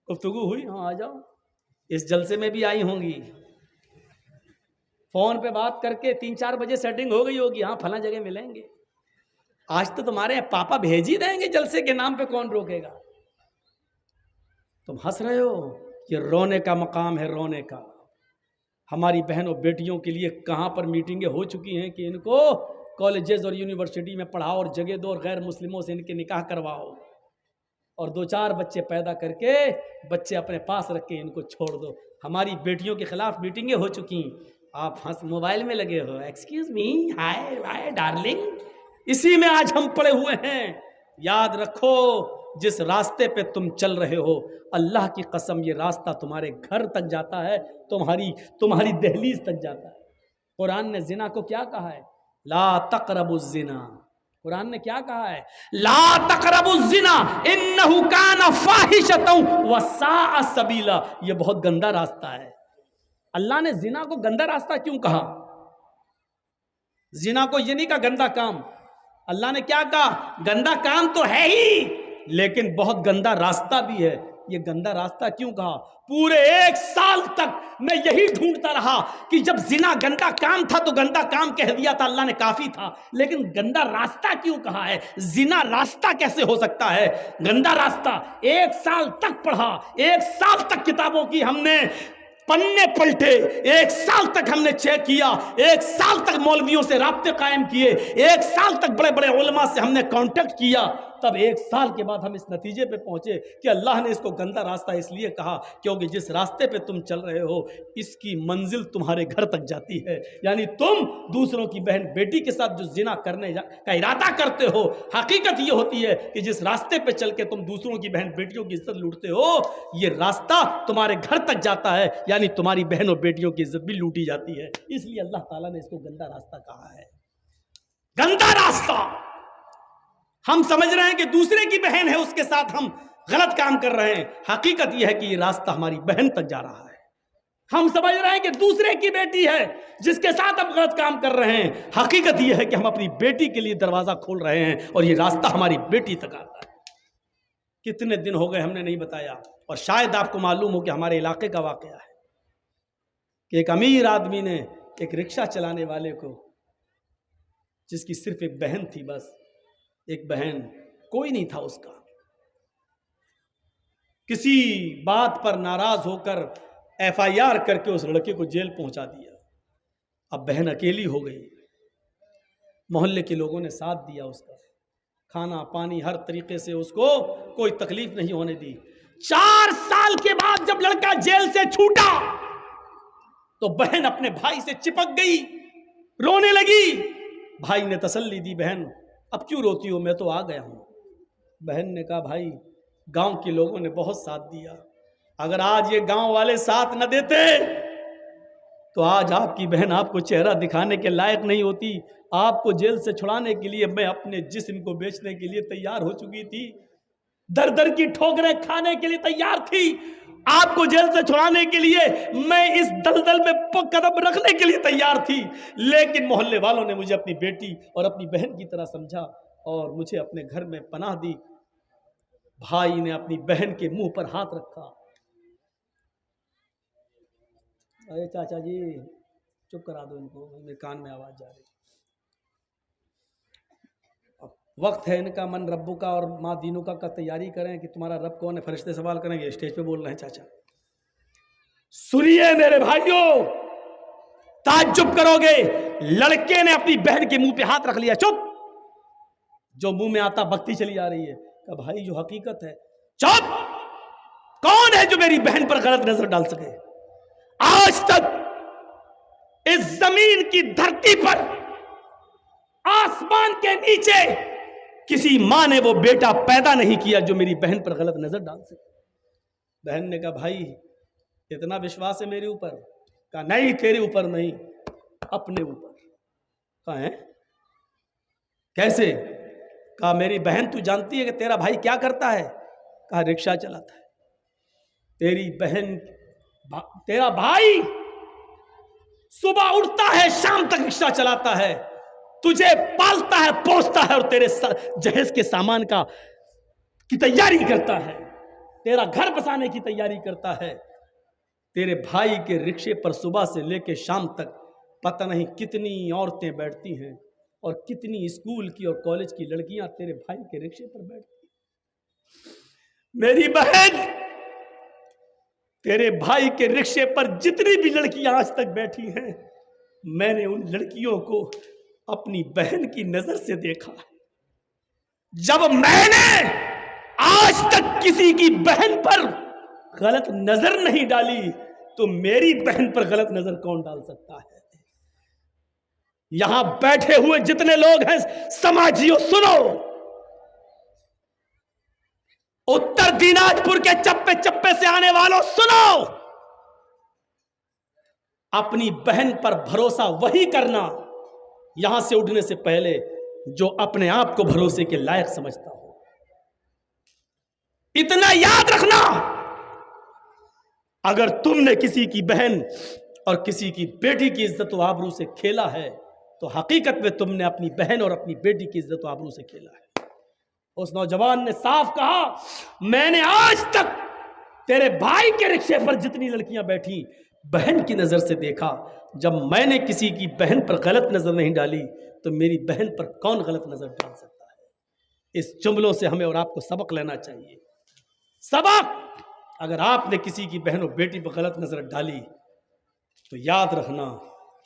गुफ्तगू हुई? हाँ आ जाओ। इस जलसे में भी आई होंगी, फोन पे बात करके 3-4 बजे सेटिंग हो गई होगी, हाँ फला जगह मिलेंगे। आज तो तुम्हारे पापा भेज ही देंगे जलसे के नाम पे, कौन रोकेगा? तुम हंस रहे हो, ये रोने का मकाम है, रोने का। हमारी बहनों बेटियों के लिए कहाँ पर मीटिंगें हो चुकी हैं कि इनको कॉलेजेस और यूनिवर्सिटी में पढ़ाओ और जगह दो और गैर मुस्लिमों से इनके निकाह करवाओ और 2-4 बच्चे पैदा करके बच्चे अपने पास रख के इनको छोड़ दो। हमारी बेटियों के खिलाफ मीटिंगें हो चुकी। आप हंस मोबाइल में लगे हो, एक्सक्यूज मी, हाय हाय डार्लिंग, इसी में आज हम पड़े हुए हैं। याद रखो, जिस रास्ते पे तुम चल रहे हो, अल्लाह की कसम ये रास्ता तुम्हारे घर तक जाता है, तुम्हारी दहलीज तक जाता है। कुरान ने जिना को क्या कहा है? ला तक़रबुज़ ज़िना। कुरान ने क्या कहा है? ला तक़रबुज़ ज़िना इन्नहु काना फ़ाहिशतन व साअ सबीला। ये बहुत गंदा रास्ता है। अल्लाह ने जिना को गंदा रास्ता क्यों कहा? जिना को ये नहीं कहा गंदा काम। अल्लाह ने क्या कहा? गंदा काम तो है ही, लेकिन बहुत गंदा रास्ता भी है। ये गंदा रास्ता क्यों कहा? पूरे 1 साल तक मैं यही ढूंढता रहा कि जब जिना गंदा काम था तो गंदा काम कह दिया था, अल्लाह ने काफी था, लेकिन गंदा रास्ता क्यों कहा है? जिना रास्ता कैसे हो सकता है? गंदा रास्ता। 1 साल तक पढ़ा, 1 साल तक किताबों की हमने पन्ने पलटे, 1 साल तक हमने चेक किया, 1 साल तक मौलवियों से राब्ते कायम किए, 1 साल तक बड़े बड़े उलमा से हमने कांटेक्ट किया, तब 1 साल के बाद हम इस नतीजे पे पहुंचे कि अल्लाह ने इसको गंदा रास्ता इसलिए कहा क्योंकि जिस रास्ते पे तुम चल रहे हो इसकी मंजिल तुम्हारे घर तक जाती है। यानी तुम दूसरों की बहन बेटी के साथ जो जिना करने का इरादा करते हो, हकीकत ये होती है कि जिस रास्ते पे चल के तुम दूसरों की बहन बेटियों की इज्जत लूटते हो, ये रास्ता तुम्हारे घर तक जाता है, यानी तुम्हारी बहन और बेटियों की इज्जत भी लूटी जाती है। इसलिए अल्लाह ताला ने इसको गंदा रास्ता कहा है। गंदा रास्ता। हम समझ रहे हैं कि दूसरे की बहन है, उसके साथ हम गलत काम कर रहे हैं। हकीकत यह है कि ये रास्ता हमारी बहन तक जा रहा है। हम समझ रहे हैं कि दूसरे की बेटी है जिसके साथ हम गलत काम कर रहे हैं। हकीकत यह है कि हम अपनी बेटी के लिए दरवाजा खोल रहे हैं और ये रास्ता हमारी बेटी तक आता है। कितने दिन हो गए हमने नहीं बताया, और शायद आपको मालूम हो कि हमारे इलाके का वाकया है कि एक अमीर आदमी ने एक रिक्शा चलाने वाले को, जिसकी सिर्फ एक बहन थी, बस एक बहन, कोई नहीं था उसका, किसी बात पर नाराज होकर FIR करके उस लड़के को जेल पहुंचा दिया। अब बहन अकेली हो गई, मोहल्ले के लोगों ने साथ दिया उसका, खाना पानी हर तरीके से उसको कोई तकलीफ नहीं होने दी। 4 साल के बाद जब लड़का जेल से छूटा तो बहन अपने भाई से चिपक गई, रोने लगी। भाई ने तसल्ली दी, बहन अब क्यों रोती हो, मैं तो आ गया हूं। बहन ने कहा, भाई गांव के लोगों ने बहुत साथ दिया, अगर आज ये गांव वाले साथ न देते तो आज आपकी बहन आपको चेहरा दिखाने के लायक नहीं होती। आपको जेल से छुड़ाने के लिए मैं अपने जिस्म को बेचने के लिए तैयार हो चुकी थी, दर दर की ठोकरें खाने के लिए तैयार थी। आपको जेल से छुड़ाने के लिए मैं इस दलदल में कदम रखने के लिए तैयार थी, लेकिन मोहल्ले वालों ने मुझे अपनी बेटी और अपनी बहन की तरह समझा और मुझे अपने घर में पनाह दी। भाई ने अपनी बहन के मुंह पर हाथ रखा। अरे चाचा जी चुप करा दो इनको, मेरे कान में आवाज जा रही। अब वक्त है इनका, मन रब्बू का और माँ दीनू का तैयारी करें कि तुम्हारा रब कौन है। फरिश्ते सवाल करेंगे, स्टेज पे बोल रहे हैं चाचा। सुनिए मेरे भाइयों, ताज्जुब करोगे, लड़के ने अपनी बहन के मुंह पे हाथ रख लिया। चुप, जो मुंह में आता बकती चली आ रही है। कहा भाई जो हकीकत है, चुप, कौन है जो मेरी बहन पर गलत नजर डाल सके। आज तक इस जमीन की धरती पर, आसमान के नीचे किसी मां ने वो बेटा पैदा नहीं किया जो मेरी बहन पर गलत नजर डाल सके। बहन ने कहा भाई इतना विश्वास है मेरे ऊपर? कहा नहीं, तेरे ऊपर नहीं, अपने ऊपर। कहा है कैसे? कहा मेरी बहन तू जानती है कि तेरा भाई क्या करता है? कहा रिक्शा चलाता है। तेरी बहन, तेरा भाई सुबह उठता है शाम तक रिक्शा चलाता है, तुझे पालता है पोसता है और तेरे जहेज के सामान की तैयारी करता है, तेरा घर बसाने की तैयारी करता है। तेरे भाई के रिक्शे पर सुबह से लेकर शाम तक पता नहीं कितनी औरतें बैठती हैं और कितनी स्कूल की और कॉलेज की लड़कियां तेरे भाई के रिक्शे पर बैठती। मेरी बहन, तेरे भाई के रिक्शे पर जितनी भी लड़कियां आज तक बैठी हैं, मैंने उन लड़कियों को अपनी बहन की नजर से देखा। जब मैंने आज तक किसी की बहन पर गलत नजर नहीं डाली तो मेरी बहन पर गलत नजर कौन डाल सकता है। यहां बैठे हुए जितने लोग हैं समाजियों, सुनो, उत्तर दिनाजपुर के चप्पे चप्पे से आने वालों सुनो, अपनी बहन पर भरोसा वही करना यहां से उठने से पहले जो अपने आप को भरोसे के लायक समझता हो। इतना याद रखना, अगर तुमने किसी की बहन और किसी की बेटी की इज्जत व आबरू से खेला है तो हकीकत में तुमने अपनी बहन और अपनी बेटी की इज्जत व आबरू से खेला है। उस नौजवान ने साफ कहा, मैंने आज तक तेरे भाई के रिक्शे पर जितनी लड़कियां बैठी बहन की नजर से देखा। जब मैंने किसी की बहन पर गलत नजर नहीं डाली तो मेरी बहन पर कौन गलत नजर डाल सकता है। इस जुमलों से हमें और आपको सबक लेना चाहिए। सबक, अगर आपने किसी की बहन और बेटी पर गलत नजर डाली तो याद रखना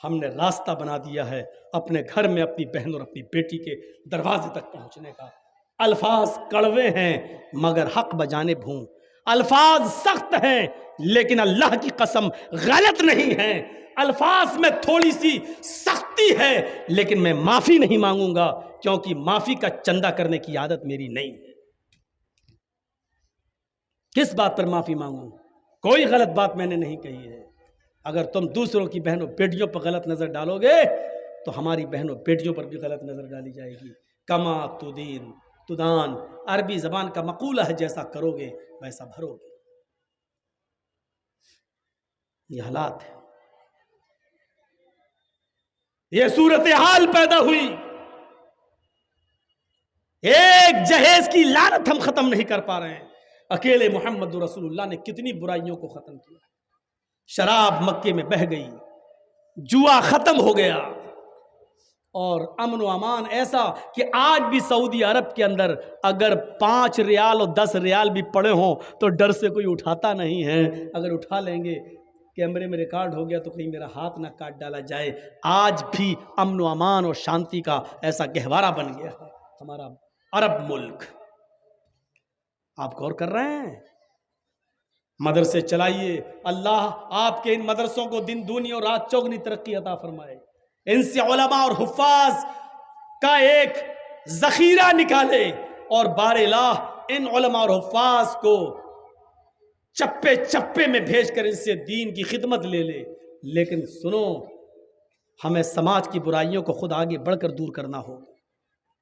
हमने रास्ता बना दिया है अपने घर में अपनी बहन और अपनी बेटी के दरवाजे तक पहुंचने का। अल्फाज कड़वे हैं मगर हक बजाने भूं, अल्फाज सख्त हैं लेकिन अल्लाह की कसम गलत नहीं है। अल्फाज में थोड़ी सी सख्ती है लेकिन मैं माफी नहीं मांगूंगा क्योंकि माफी का चंदा करने की आदत मेरी नहीं है। किस बात पर माफी मांगूं? कोई गलत बात मैंने नहीं कही है। अगर तुम दूसरों की बहनों बेटियों पर गलत नजर डालोगे तो हमारी बहनों बेटियों पर भी गलत नजर डाली जाएगी। कमा तुदीन तुदान, अरबी जबान का मकूला है, जैसा करोगे वैसा भरोगे। ये हालात है, ये सूरत हाल पैदा हुई। एक जहेज की लानत हम खत्म नहीं कर पा रहे हैं। अकेले मोहम्मद रसूलुल्लाह ने कितनी बुराइयों को खत्म किया। शराब मक्के में बह गई, जुआ खत्म हो गया और अमन व अमान ऐसा कि आज भी सऊदी अरब के अंदर अगर 5 रियाल और 10 रियाल भी पड़े हों तो डर से कोई उठाता नहीं है। अगर उठा लेंगे कैमरे में रिकॉर्ड हो गया तो कहीं मेरा हाथ ना काट डाला जाए। आज भी अमन व अमान और शांति का ऐसा गहवारा बन गया है हमारा अरब मुल्क। आप गौर कर रहे हैं? मदरसे चलाइए, अल्लाह आपके इन मदरसों को दिन दूनी और रात चौगनी तरक्की अता फरमाए। इनसे उलमा और हुफ्फाज का एक जखीरा निकाले और बारेलाह इन उलमा और हुफ्फाज को चप्पे चप्पे में भेजकर इनसे दीन की खिदमत ले ले। लेकिन सुनो, हमें समाज की बुराइयों को खुद आगे बढ़कर दूर करना होगा।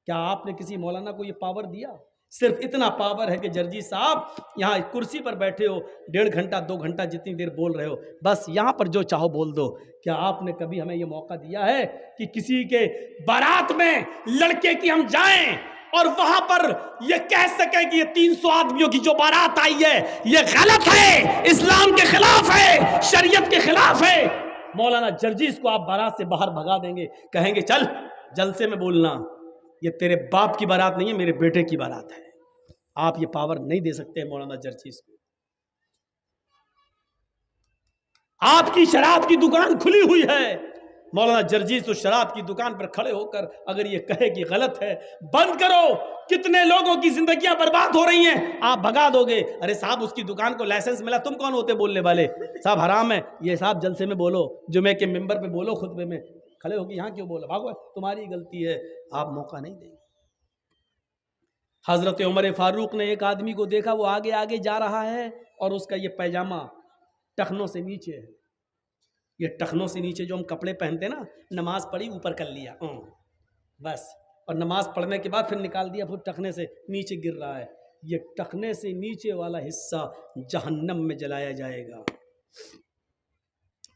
क्या आपने किसी मौलाना को ये पावर दिया? सिर्फ इतना पावर है कि जर्जी साहब यहाँ कुर्सी पर बैठे हो, 1.5 घंटा 2 घंटा जितनी देर बोल रहे हो, बस यहाँ पर जो चाहो बोल दो। क्या आपने कभी हमें ये मौका दिया है कि किसी के बारात में लड़के की हम जाएं और वहां पर ये कह सके कि ये 300 आदमियों की जो बारात आई है ये गलत है, इस्लाम के खिलाफ है, शरीयत के खिलाफ है? मौलाना जर्जीस को आप बारात से बाहर भगा देंगे, कहेंगे चल जलसे में बोलना, ये तेरे बाप की बारात नहीं है, मेरे बेटे की बारात है। आप ये पावर नहीं दे सकते मौलाना जर्जीस को। आपकी शराब की दुकान खुली हुई है, मौलाना जर्जीस तो शराब की दुकान पर खड़े होकर अगर ये कहे कि गलत है, बंद करो, कितने लोगों की जिंदगियां बर्बाद हो रही हैं, आप भगा दोगे। अरे साहब उसकी दुकान को लाइसेंस मिला, तुम कौन होते बोलने वाले? साहब हराम है ये, साहब जलसे में बोलो, जुमे के मिंबर पे बोलो, खुतबे में खड़े होकर यहाँ क्यों बोलो? भागो, तुम्हारी गलती है, आप मौका नहीं देंगे। हजरत उमर फारूक ने एक आदमी को देखा, वो आगे आगे जा रहा है और उसका ये पैजामा टखनों से नीचे है। ये टखनों से नीचे जो हम कपड़े पहनते हैं ना, नमाज पढ़ी ऊपर कर लिया बस, और नमाज पढ़ने के बाद फिर निकाल दिया, फिर टखने से नीचे गिर रहा है। ये टखने से नीचे वाला हिस्सा जहन्नम में जलाया जाएगा।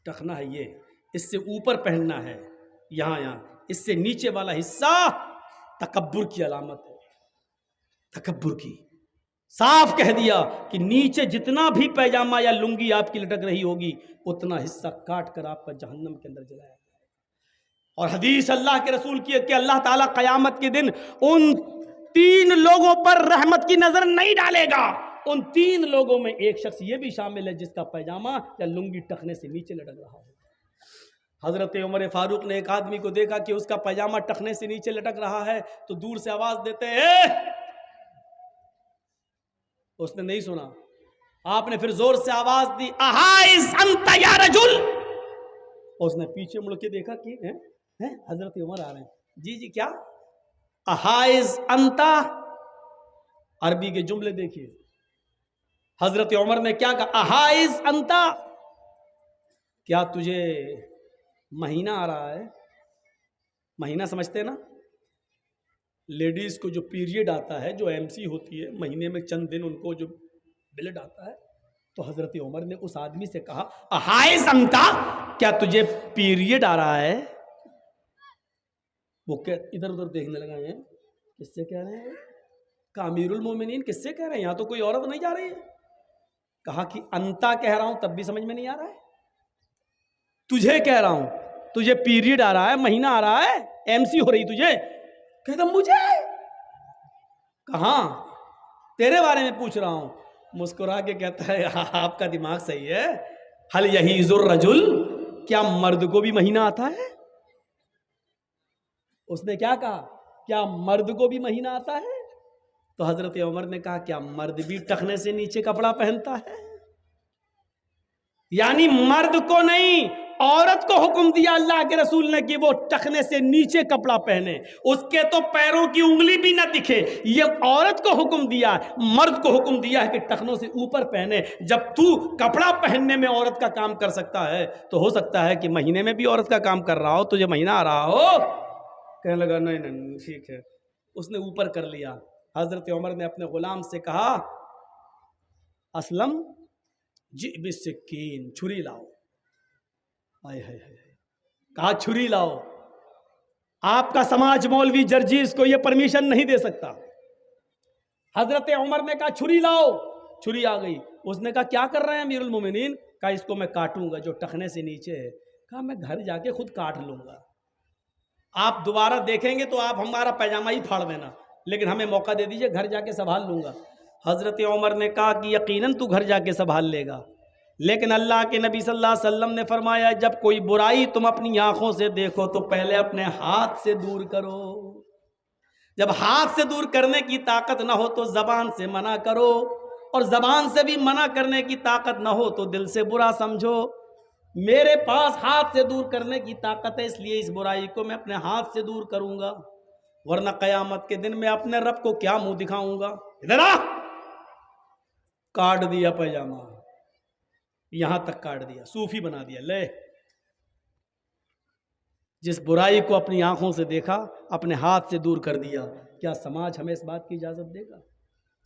टखना है ये, इससे ऊपर पहनना है यहाँ, इससे नीचे वाला हिस्सा तकब्बुर की अलामत है, तकब्बुर की। साफ कह दिया कि नीचे जितना भी पैजामा या लुंगी आपकी लटक रही होगी, उतना हिस्सा काट कर आपका जहन्नम के अंदर जलाया जाएगा। और हदीस अल्लाह के रसूल की है कि अल्लाह ताला क़यामत के दिन उन 3 लोगों पर रहमत की नजर नहीं डालेगा। उन 3 लोगों में एक शख्स ये भी शामिल है जिसका पैजामा या लुंगी टखने से नीचे लटक रहा है। हजरत उमर फारूक ने एक आदमी को देखा कि उसका पैजामा टखने से नीचे लटक रहा है, तो दूर से आवाज देते हैं, उसने नहीं सुना। आपने फिर जोर से आवाज दी, अहाइस अंता या रजुल। उसने पीछे मुड़ के देखा कि हैं हजरत उमर आ रहे हैं। जी जी क्या? अहाइस अंता, अरबी के जुमले देखिए। हजरत उमर ने क्या कहा? अहाइस अंता, क्या तुझे महीना आ रहा है? महीना समझते हैं ना, लेडीज को जो पीरियड आता है, जो एमसी होती है, महीने में चंद दिन उनको जो ब्लड आता है, तो हजरत उमर ने उस आदमी से कहा, हाय संता, क्या तुझे पीरियड आ रहा है? वो क्या इधर उधर देखने लगा है, किससे कह रहे हैं? कहा अमीरुल मोमिनीन किससे कह रहे हैं, यहाँ तो कोई औरत नहीं जा रही है। कहा कि अंता कह रहा हूं तब भी समझ में नहीं आ रहा है, तुझे कह रहा हूं, तुझे पीरियड आ रहा है, महीना आ रहा है, एमसी हो रही तुझे। कहता मुझे? कहाँ? तेरे बारे में पूछ रहा हूं। मुस्कुरा के कहता है, आपका दिमाग सही है, हल यही जुर रजुल, क्या मर्द को भी महीना आता है? उसने क्या कहा? क्या मर्द को भी महीना आता है? तो हजरत उमर ने कहा, क्या मर्द भी टखने से नीचे कपड़ा पहनता है? यानी मर्द को नहीं, औरत को हुक्म दिया अल्लाह के रसूल ने कि वो टखने से नीचे कपड़ा पहने, उसके तो पैरों की उंगली भी ना दिखे। ये औरत को हुक्म दिया, मर्द को हुक्म दिया है कि टखनों से ऊपर पहने। जब तू कपड़ा पहनने में औरत का काम कर सकता है, तो हो सकता है कि महीने में भी औरत का काम कर रहा हो, तुझे महीना आ रहा हो। कहने लगा नहीं नहीं ठीक है, उसने ऊपर कर लिया। हजरत उमर ने अपने गुलाम से कहा, असलम जी बिस्किन, छुरी लाओ। हाय हाय हाय, कहा छुरी लाओ। आपका समाज मौलवी जर्जीस को यह परमिशन नहीं दे सकता। हजरत उमर ने कहा छुरी लाओ, छुरी आ गई। उसने कहा क्या कर रहे हैं अमीरुल मोमिनीन? कहा इसको मैं काटूंगा जो टखने से नीचे है। कहा मैं घर जाके खुद काट लूंगा, आप दोबारा देखेंगे तो आप हमारा पैजामा ही फाड़ देना, लेकिन हमें मौका दे दीजिए, घर जाके संभाल लूंगा। हजरत उमर ने कहा कि यकीनन तू घर जाके संभाल लेगा, لیکن اللہ کے نبی صلی اللہ علیہ وسلم نے فرمایا جب کوئی برائی تم اپنی آنکھوں سے دیکھو تو پہلے اپنے ہاتھ سے دور کرو، جب ہاتھ سے دور کرنے کی طاقت نہ ہو تو زبان سے منع کرو، اور زبان سے بھی منع کرنے کی طاقت نہ ہو تو دل سے برا سمجھو۔ میرے پاس ہاتھ سے دور کرنے کی طاقت ہے، اس لیے اس برائی کو میں اپنے ہاتھ سے دور کروں گا، ورنہ قیامت کے دن میں اپنے رب کو کیا منہ دکھاؤں گا؟ ادھر آ، کاٹ دیا پیجامہ، یہاں تک کاٹ دیا، صوفی بنا دیا، لے۔ جس برائی کو اپنی آنکھوں سے دیکھا اپنے ہاتھ سے دور کر دیا، کیا سماج ہمیں اس بات کی اجازت دے گا؟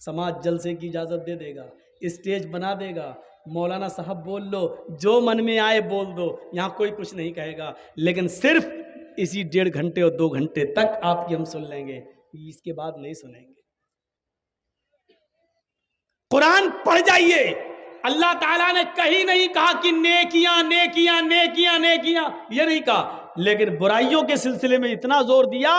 سماج جلسے کی اجازت دے گا، اسٹیج بنا دے گا، مولانا صاحب بول لو، جو من میں آئے بول دو، یہاں کوئی کچھ نہیں کہے گا، لیکن صرف اسی 1.5 گھنٹے اور 2 گھنٹے تک آپ کی ہم سن لیں گے، اس کے بعد نہیں سنیں گے۔ قرآن پڑھ جائیے، اللہ تعالیٰ نے کہیں نہیں کہا کہ نیکیاں نیکیاں نیکیاں نیکیاں، یہ نہیں کہا، لیکن برائیوں کے سلسلے میں اتنا زور دیا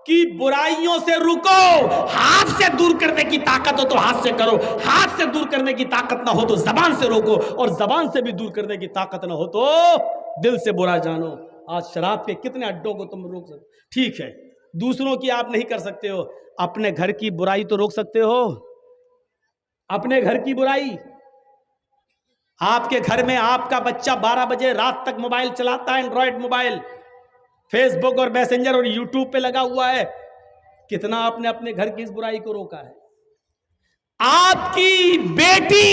کہ برائیوں سے رکو، ہاتھ سے دور کرنے کی طاقت ہو تو ہاتھ سے کرو، ہاتھ سے دور کرنے کی طاقت نہ ہو تو زبان سے روکو، اور زبان سے بھی دور کرنے کی طاقت نہ ہو تو دل سے برا جانو۔ آج شراب کے کتنے اڈوں کو تم روک سکتے، ٹھیک ہے دوسروں کی آپ نہیں کر سکتے ہو، اپنے گھر کی برائی تو روک سکتے ہو، اپنے گھر کی برائی۔ آپ کے گھر میں آپ کا بچہ 12 بجے رات تک موبائل چلاتا ہے، اینڈرائڈ موبائل، فیس بک اور میسنجر اور یوٹیوب پہ لگا ہوا ہے، کتنا آپ نے اپنے گھر کی اس برائی کو روکا ہے؟ آپ کی بیٹی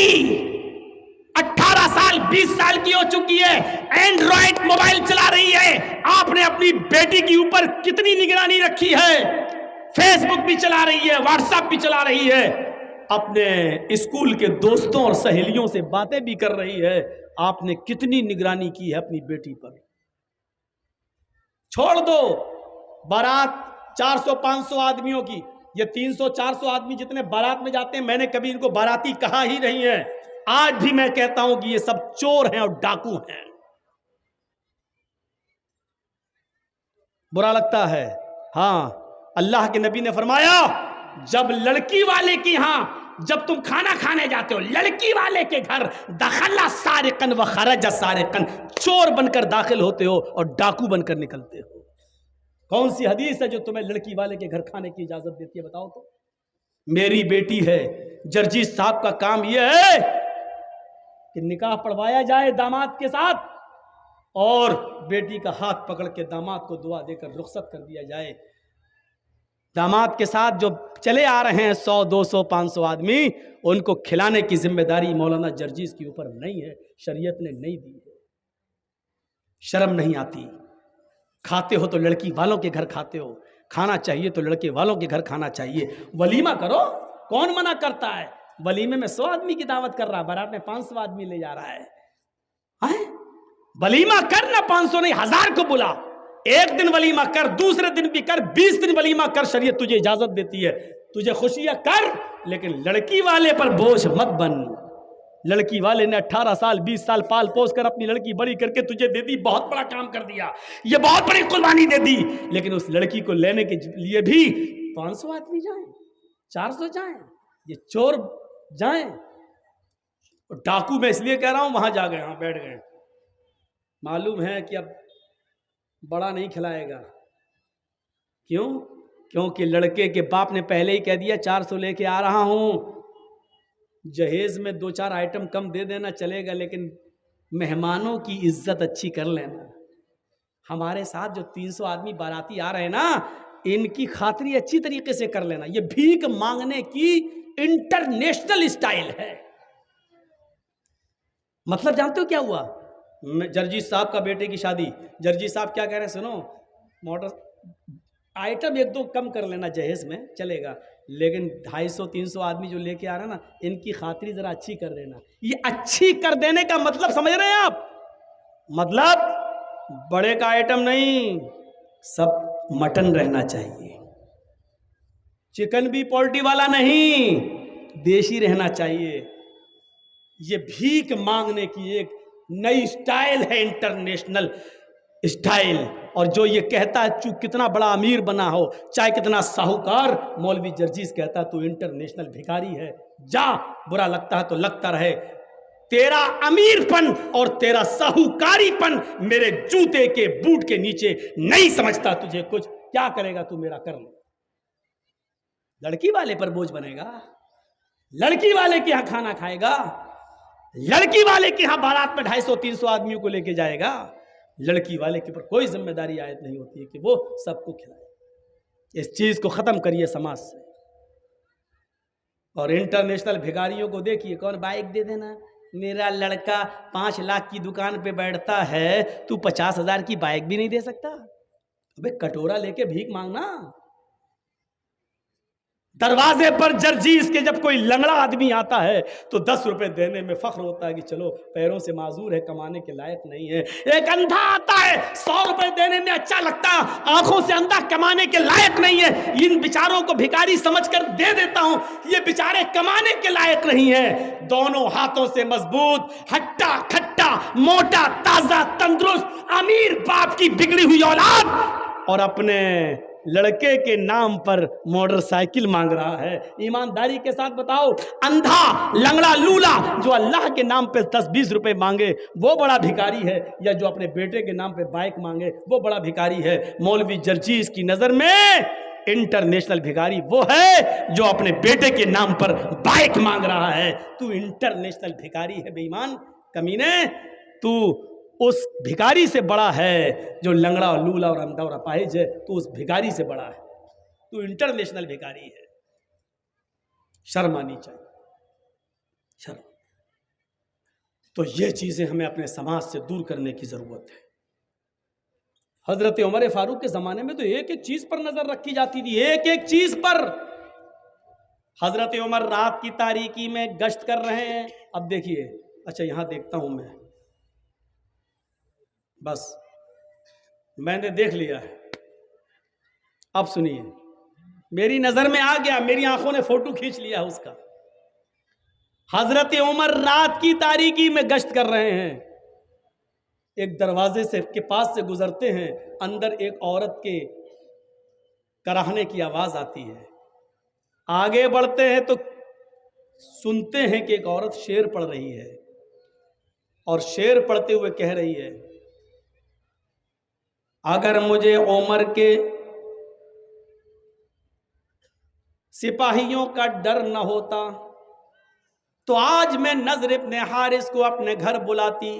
18 سال 20 سال کی ہو چکی ہے، اینڈرائڈ موبائل چلا رہی ہے، آپ نے اپنی بیٹی کے اوپر کتنی نگرانی رکھی ہے؟ فیس بک بھی چلا رہی ہے، واٹس ایپ بھی چلا رہی ہے، اپنے اسکول کے دوستوں اور سہیلیوں سے باتیں بھی کر رہی ہے، آپ نے کتنی نگرانی کی ہے اپنی بیٹی پر؟ چھوڑ دو بارات 400-500 آدمیوں کی، یہ 300-400 آدمی جتنے بارات میں جاتے ہیں، میں نے کبھی ان کو باراتی کہا ہی نہیں ہے، آج بھی میں کہتا ہوں کہ یہ سب چور ہیں اور ڈاکو ہیں۔ برا لگتا ہے، ہاں اللہ کے نبی نے فرمایا جب لڑکی والے کی ہاں، جب تم کھانا کھانے جاتے ہو لڑکی والے کے گھر، دخل سارقن و خرج سارقن، چور بن کر داخل ہوتے ہو اور ڈاکو بن کر نکلتے ہو۔ کون سی حدیث ہے جو تمہیں لڑکی والے کے گھر کھانے کی اجازت دیتی ہے؟ بتاؤ تو۔ میری بیٹی ہے، جرجیت صاحب کا کام یہ ہے کہ نکاح پڑھوایا جائے داماد کے ساتھ، اور بیٹی کا ہاتھ پکڑ کے داماد کو دعا دے کر رخصت کر دیا جائے۔ داماد کے ساتھ جو چلے آ رہے ہیں 100 200 500 آدمی، ان کو کھلانے کی ذمہ داری مولانا جرجیز کے اوپر نہیں ہے، شریعت نے نہیں دی ہے۔ شرم نہیں آتی؟ کھاتے ہو تو لڑکی والوں کے گھر کھاتے ہو، کھانا چاہیے تو لڑکے والوں کے گھر کھانا چاہیے۔ ولیمہ کرو، کون منع کرتا ہے؟ ولیمے میں 100 آدمی کی دعوت کر رہا ہے، بارات میں 500 آدمی لے جا رہا ہے۔ ولیمہ کر، نہ 500 نہیں 1000 کو بلا، ایک دن ولیمہ کر، دوسرے دن بھی کر، 20 دن ولیمہ کر، شریعت تجھے اجازت دیتی ہے، تجھے خوشیاں کر، لیکن لڑکی والے پر بوجھ مت بن۔ لڑکی والے نے 18 سال 20 سال پال پوس کر اپنی لڑکی بڑی کر کے تجھے دے دی، بہت بڑا کام کر دیا، یہ بہت بڑی قربانی دے دی، لیکن اس لڑکی کو لینے کے لیے بھی 500 آدمی جائیں، 400 جائیں، یہ چور جائیں۔ ڈاکو میں اس لیے کہہ رہا ہوں، وہاں جا گئے، ہاں بیٹھ گئے، معلوم ہے کہ اب بڑا نہیں کھلائے گا۔ کیوں؟ کیونکہ لڑکے کے باپ نے پہلے ہی کہہ دیا 400 لے کے آ رہا ہوں، جہیز میں 2-4 آئٹم کم دے دینا چلے گا، لیکن مہمانوں کی عزت اچھی کر لینا۔ ہمارے ساتھ جو 300 آدمی باراتی آ رہے ہیں نا، ان کی خاطری اچھی طریقے سے کر لینا۔ یہ بھیک مانگنے کی انٹرنیشنل اسٹائل ہے۔ مطلب جانتے ہو کیا ہوا؟ جرجیت صاحب کا بیٹے کی شادی، جرجیت صاحب کیا کہہ رہے ہیں؟ سنو، موٹر آئٹم 1-2 کم کر لینا جہیز میں چلے گا، لیکن 250-300 آدمی جو لے کے آ رہا ہے نا، ان کی خاطری ذرا اچھی کر دینا۔ یہ اچھی کر دینے کا مطلب سمجھ رہے ہیں آپ؟ مطلب بڑے کا آئٹم نہیں، سب مٹن رہنا چاہیے، چکن بھی پولٹری والا نہیں، دیشی رہنا چاہیے۔ یہ بھیک مانگنے کی ایک نئی اسٹائل ہے، انٹرنیشنل اسٹائل۔ اور جو یہ کہتا ہے کتنا بڑا امیر بنا ہو، چاہے کتنا ساہوکار، مولوی جرجیز کہتا ہے تو انٹرنیشنل بھکاری ہے، جا، برا لگتا ہے تو لگتا رہے، तेरा अमीरपन और तेरा साहूकारीपन मेरे जूते के बूट के नीचे नहीं समझता तुझे कुछ। क्या करेगा तू, मेरा कर ले। लड़की वाले पर बोझ बनेगा, लड़की वाले के यहां खाना खाएगा, लड़की वाले के यहां बारात में 250-300 आदमियों को लेके जाएगा। लड़की वाले के ऊपर कोई जिम्मेदारी आयत नहीं होती है कि वो सबको खिलाए। इस चीज को खत्म करिए समाज से। और इंटरनेशनल भिखारियों को देखिए, कौन बाइक दे देना, मेरा लड़का 5 लाख की दुकान पे बैठता है, तू 50,000 की बाइक भी नहीं दे सकता। अबे कटोरा लेके भीख मांगना। दरवाजे पर जर्जीस के जब कोई लंगड़ा आदमी आता है तो 10 रुपए देने में फख्र होता है कि चलो पैरों से माजूर है, कमाने के लायक नहीं है। एक अंधा आता है 100 रुपए देने में अच्छा लगता, आंखों से अंधा, कमाने के लायक नहीं है। इन बेचारों को भिखारी समझकर दे देता हूं, ये बेचारे कमाने के लायक नहीं है। दोनों हाथों से मजबूत, हट्टा खट्टा, मोटा ताजा तंदुरुस्त अमीर बाप की बिगड़ी हुई औलाद और अपने लड़के के नाम पर मोटरसाइकिल मांग रहा है। ईमानदारी के साथ बताओ, अंधा लंगड़ा लूला जो अल्लाह के नाम पे 10-20 रुपए मांगे वो बड़ा भिखारी है, या जो अपने बेटे के नाम पे बाइक मांगे वो बड़ा भिखारी है? मौलवी जर्जीस की नजर में इंटरनेशनल भिखारी वो है जो अपने बेटे के नाम पर बाइक मांग रहा है। तू इंटरनेशनल भिखारी है बेईमान कमीने, तू उस भिखारी से बड़ा है जो लंगड़ा और लूला और अंधा और अपाहिज है। तो उस भिखारी से बड़ा है, तो इंटरनेशनल भिखारी है। शर्म आनी चाहिए, शर्म। तो ये चीजें हमें अपने समाज से दूर करने की जरूरत है। हजरत उमर फारूक के जमाने में तो एक एक चीज पर नजर रखी जाती थी, एक एक चीज पर। हजरत उमर रात की तारीकी में गश्त कर रहे हैं। अब देखिए, अच्छा यहां देखता हूं मैं, बस मैंने देख लिया है। अब सुनिए, मेरी नजर में आ गया, मेरी आंखों ने फोटो खींच लिया उसका। हजरत उमर रात की तारीकी में गश्त कर रहे हैं। एक दरवाजे से के पास से गुजरते हैं, अंदर एक औरत के कराहने की आवाज आती है। आगे बढ़ते हैं तो सुनते हैं कि एक औरत शेर पढ़ रही है, और शेर पढ़ते हुए कह रही है, अगर मुझे उमर के सिपाहियों का डर न होता तो आज मैं नज़र इब्ने हारिस को अपने घर बुलाती,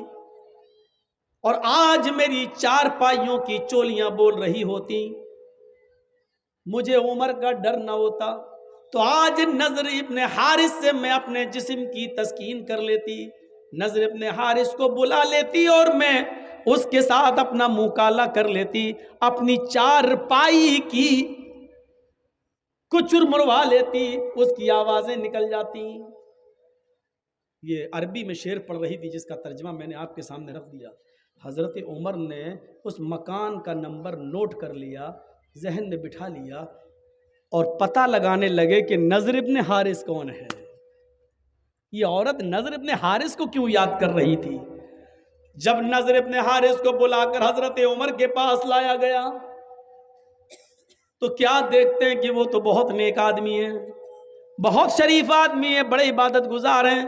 और आज मेरी 4 पाइयों की चोलियां बोल रही होती। मुझे उमर का डर न होता तो आज नज़र इब्ने हारिस से मैं अपने जिस्म की तस्कीन कर लेती, नज़र इब्ने हारिस को बुला लेती और मैं उसके साथ अपना मुकाला कर लेती, अपनी 4 पाई की कुचुर मुड़वा लेती, उसकी आवाजें निकल जाती। ये अरबी में शेर पढ़ रही थी जिसका तर्जमा मैंने आपके सामने रख दिया। हजरत उमर ने उस मकान का नंबर नोट कर लिया, जहन में बिठा लिया, और पता लगाने लगे कि नज़र इब्ने हारिस कौन है। ये औरत नज़र इब्ने हारिस को क्यों याद कर रही थी? जब नज़र इब्ने हारिस को बुलाकर हजरत उमर के पास लाया गया तो क्या देखते हैं कि वो तो बहुत नेक आदमी है, बहुत शरीफ आदमी है, बड़े इबादत गुजार हैं।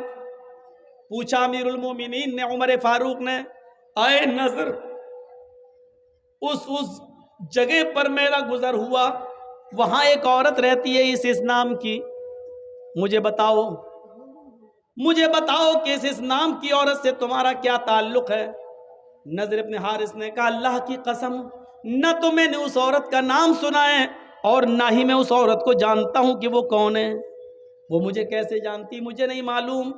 पूछा अमीरुल मोमिनीन ने, उमर फारूक ने, आए नजर, उस जगह पर मेरा गुजर हुआ, वहां एक औरत रहती है इस नाम की, मुझे बताओ कि इस नाम की औरत से तुम्हारा क्या ताल्लुक है? नज़र इब्ने हारिस ने कहा, अल्लाह की कसम, न तो मैंने उस औरत का नाम सुना है और ना ही मैं उस औरत को जानता हूं कि वो कौन है। वो मुझे कैसे जानती, मुझे नहीं मालूम।